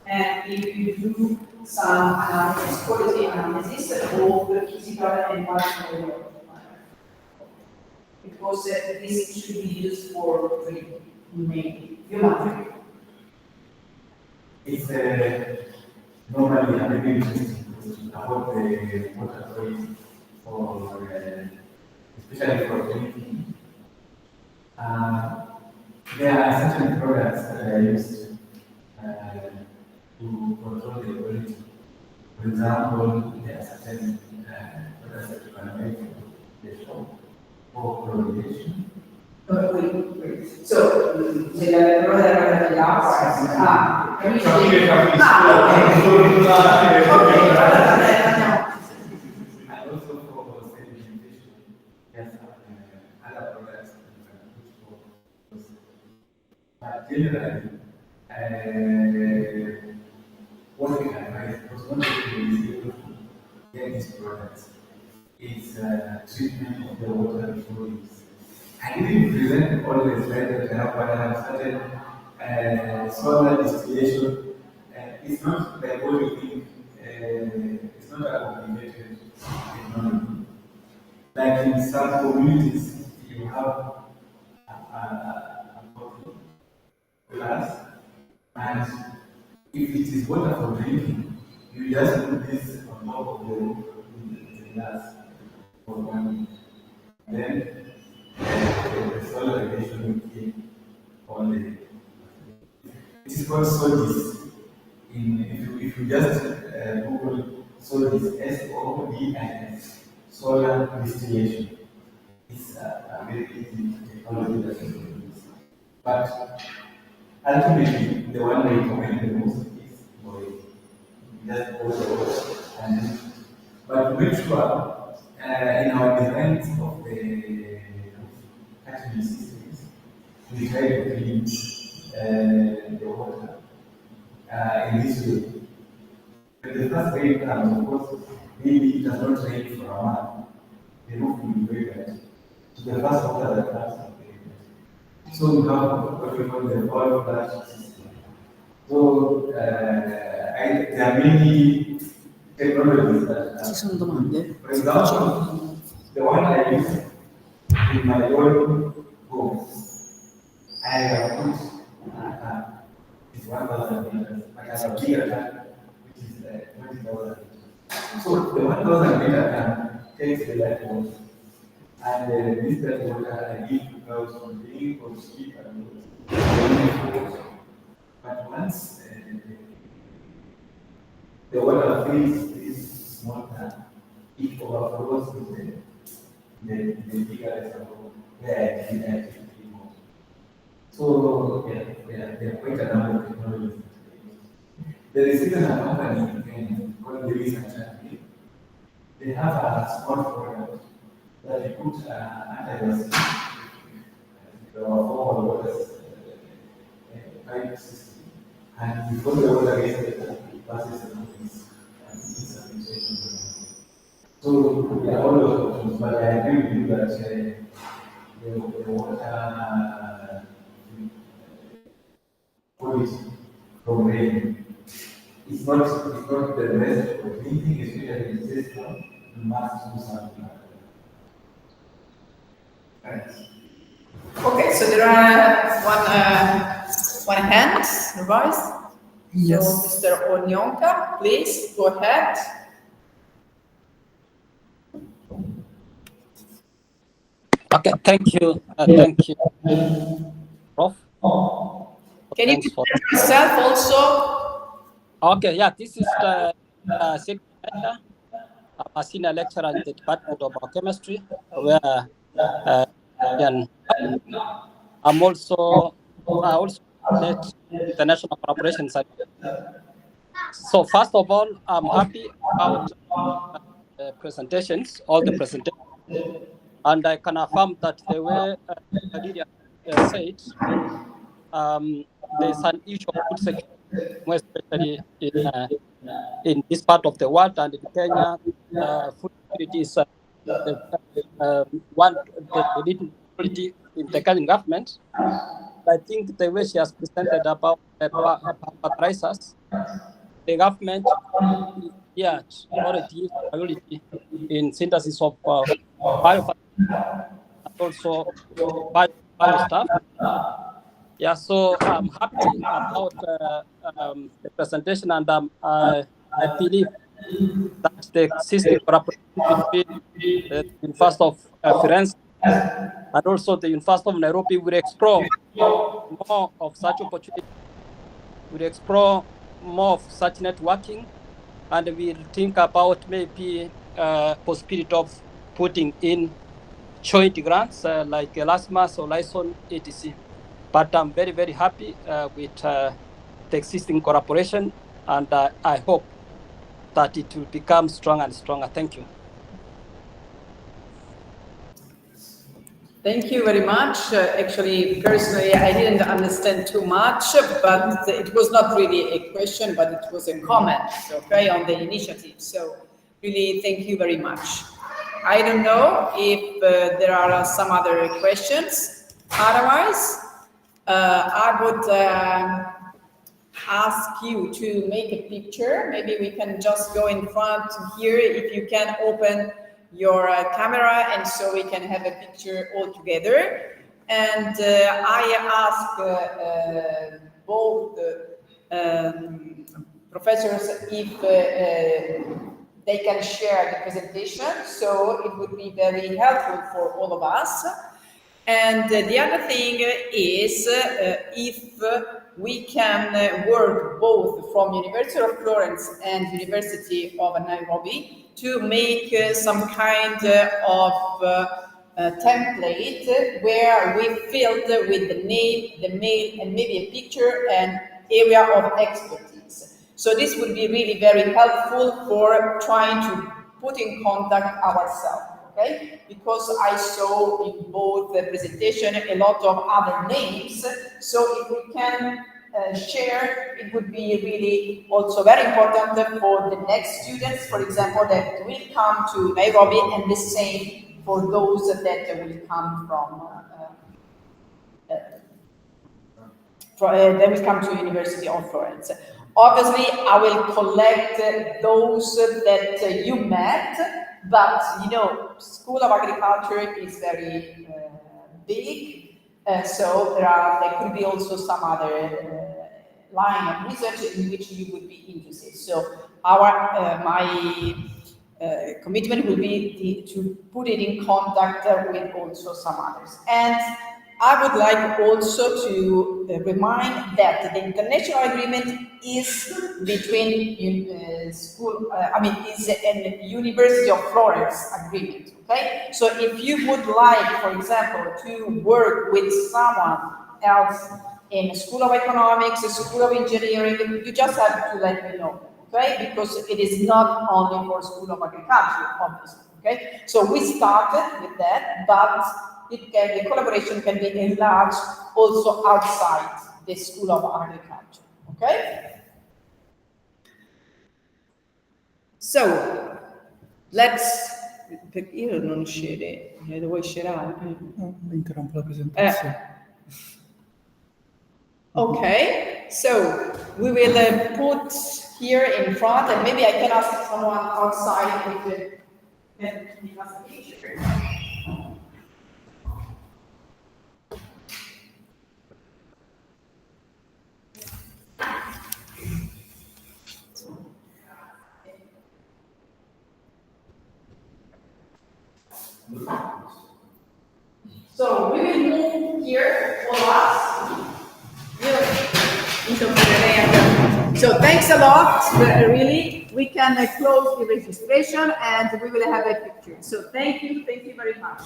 and if you do some analysis, quality analysis of both the physical and environmental, because this should be used for drinking, mainly human drinking. It's normally a very interesting about the water quality for, especially for drinking. There are certain products that are used to control the quality. For example, there are certain products that you can make from the shop for chlorination. Wait. So, the roda dell'acqua, And also for sedimentation, there's other products that you can use for those. But generally, what we can advise, because one way to be able to get these products is treatment of the water before use. I didn't present all the slides that I have, but I have started solar distillation. It's not like what you think, it's not a complicated technology. Like in some communities, you have a glass, and if it is water for drinking, you just put this on top of the glass for 1 minute. Then the solar radiation will kill all the. It is called SODIS. If you just Google SODIS, SODIS, solar distillation. It's a very easy technology that you can use. But ultimately, the one we recommend the most is boiling. Just boil the water and but to make sure in our designs of the catchment systems, we try to clean the water in this way. But the first rain comes, of course, maybe it does not rain for a month. The roof will be very bad. So the first water that comes will be very bad. So we have what we call the oil flush system. So there are many technologies that Ci sono domande? for example, the one I use in my own home, I have put it's 1,000 liters, but I have a bigger tank, which is 20,000 liters. So the 1,000 liter tank takes the light water, and this light water I give to cows for drink or sheep and goats. But once the water fills this small tank, it overflows to the bigger reservoir where I drink more. So there are quite a number of technologies. There is even a company in Kenya called Biosystems. They have a small product that you put under your skin. There are 4 waters pipe system, and before the water gets there, it passes through this administration. So there are all those options, but I agree with you that the water quality from rain it's not the best for drinking, especially in this system. You must do something like that. Right. Okay, so there are one hand raised. Yes. So Mr. Onyango, please go ahead. Okay, thank you. Thank you, Prof. Can you Thanks for. present yourself also? Okay, yeah, this is the secretary. I'm a senior lecturer in the Department of Biochemistry, where I'm also led the National Collaboration Center. So first of all, I'm happy about the presentations, all the presentations, and I can affirm that the way Lilian said, there's an issue of food security, more especially in this part of the world, and in Kenya, food security is one the leading priority in the current government. I think the way she has presented about fertilizers, the government already used priority in synthesis of biofertilizers and also bio stuff. Yeah, so I'm happy about the presentation, and I believe that the existing cooperation between the University of Firenze and also the University of Nairobi will explore more of such opportunities, will explore more of such networking, and we'll think about maybe possibility of putting in joint grants like Erasmus or Lyson, etc. But I'm very, very happy with the existing cooperation, and I hope that it will become stronger and stronger. Thank you. Thank you very much. Actually, personally, I didn't understand too much, but it was not really a question, but it was a comment, okay, on the initiative. So really, thank you very much. I don't know if there are some other questions. Otherwise, I would ask you to make a picture. Maybe we can just go in front here, if you can open your camera, and so we can have a picture all together. And I ask both professors if they can share the presentation, so it would be very helpful for all of us. And the other thing is if we can work both from University of Florence and University of Nairobi to make some kind of template where we filled with the name, the mail, and maybe a picture and area of expertise. So this would be really very helpful for trying to put in contact ourselves. Okay? Because I saw in both the presentation a lot of other names, so if we can share, it would be really also very important for the next students, for example, that will come to Nairobi, and the same for those that will come that will come to University of Florence. Obviously, I will collect those that you met. But, you know, School of Agriculture is very big, so there could be also some other line of research in which you would be interested. So my commitment will be to put it in contact with also some others. And I would like also to remind that the international agreement is between is a University of Florence agreement, okay? So if you would like, for example, to work with someone else in a School of Economics, a School of Engineering, you just have to let me know, okay? Because it is not only for School of Agriculture, obviously, okay? So we started with that, but the collaboration can be enlarged also outside the School of Agriculture, okay? So, let's... Io non uscire, devo uscire. Interrompo la presentazione. Okay, so we will put here in front, and maybe I can ask someone outside if they can give us a picture. So we will move here, all of us. So thanks a lot, really. We can close the registration and we will have a picture. So thank you very much.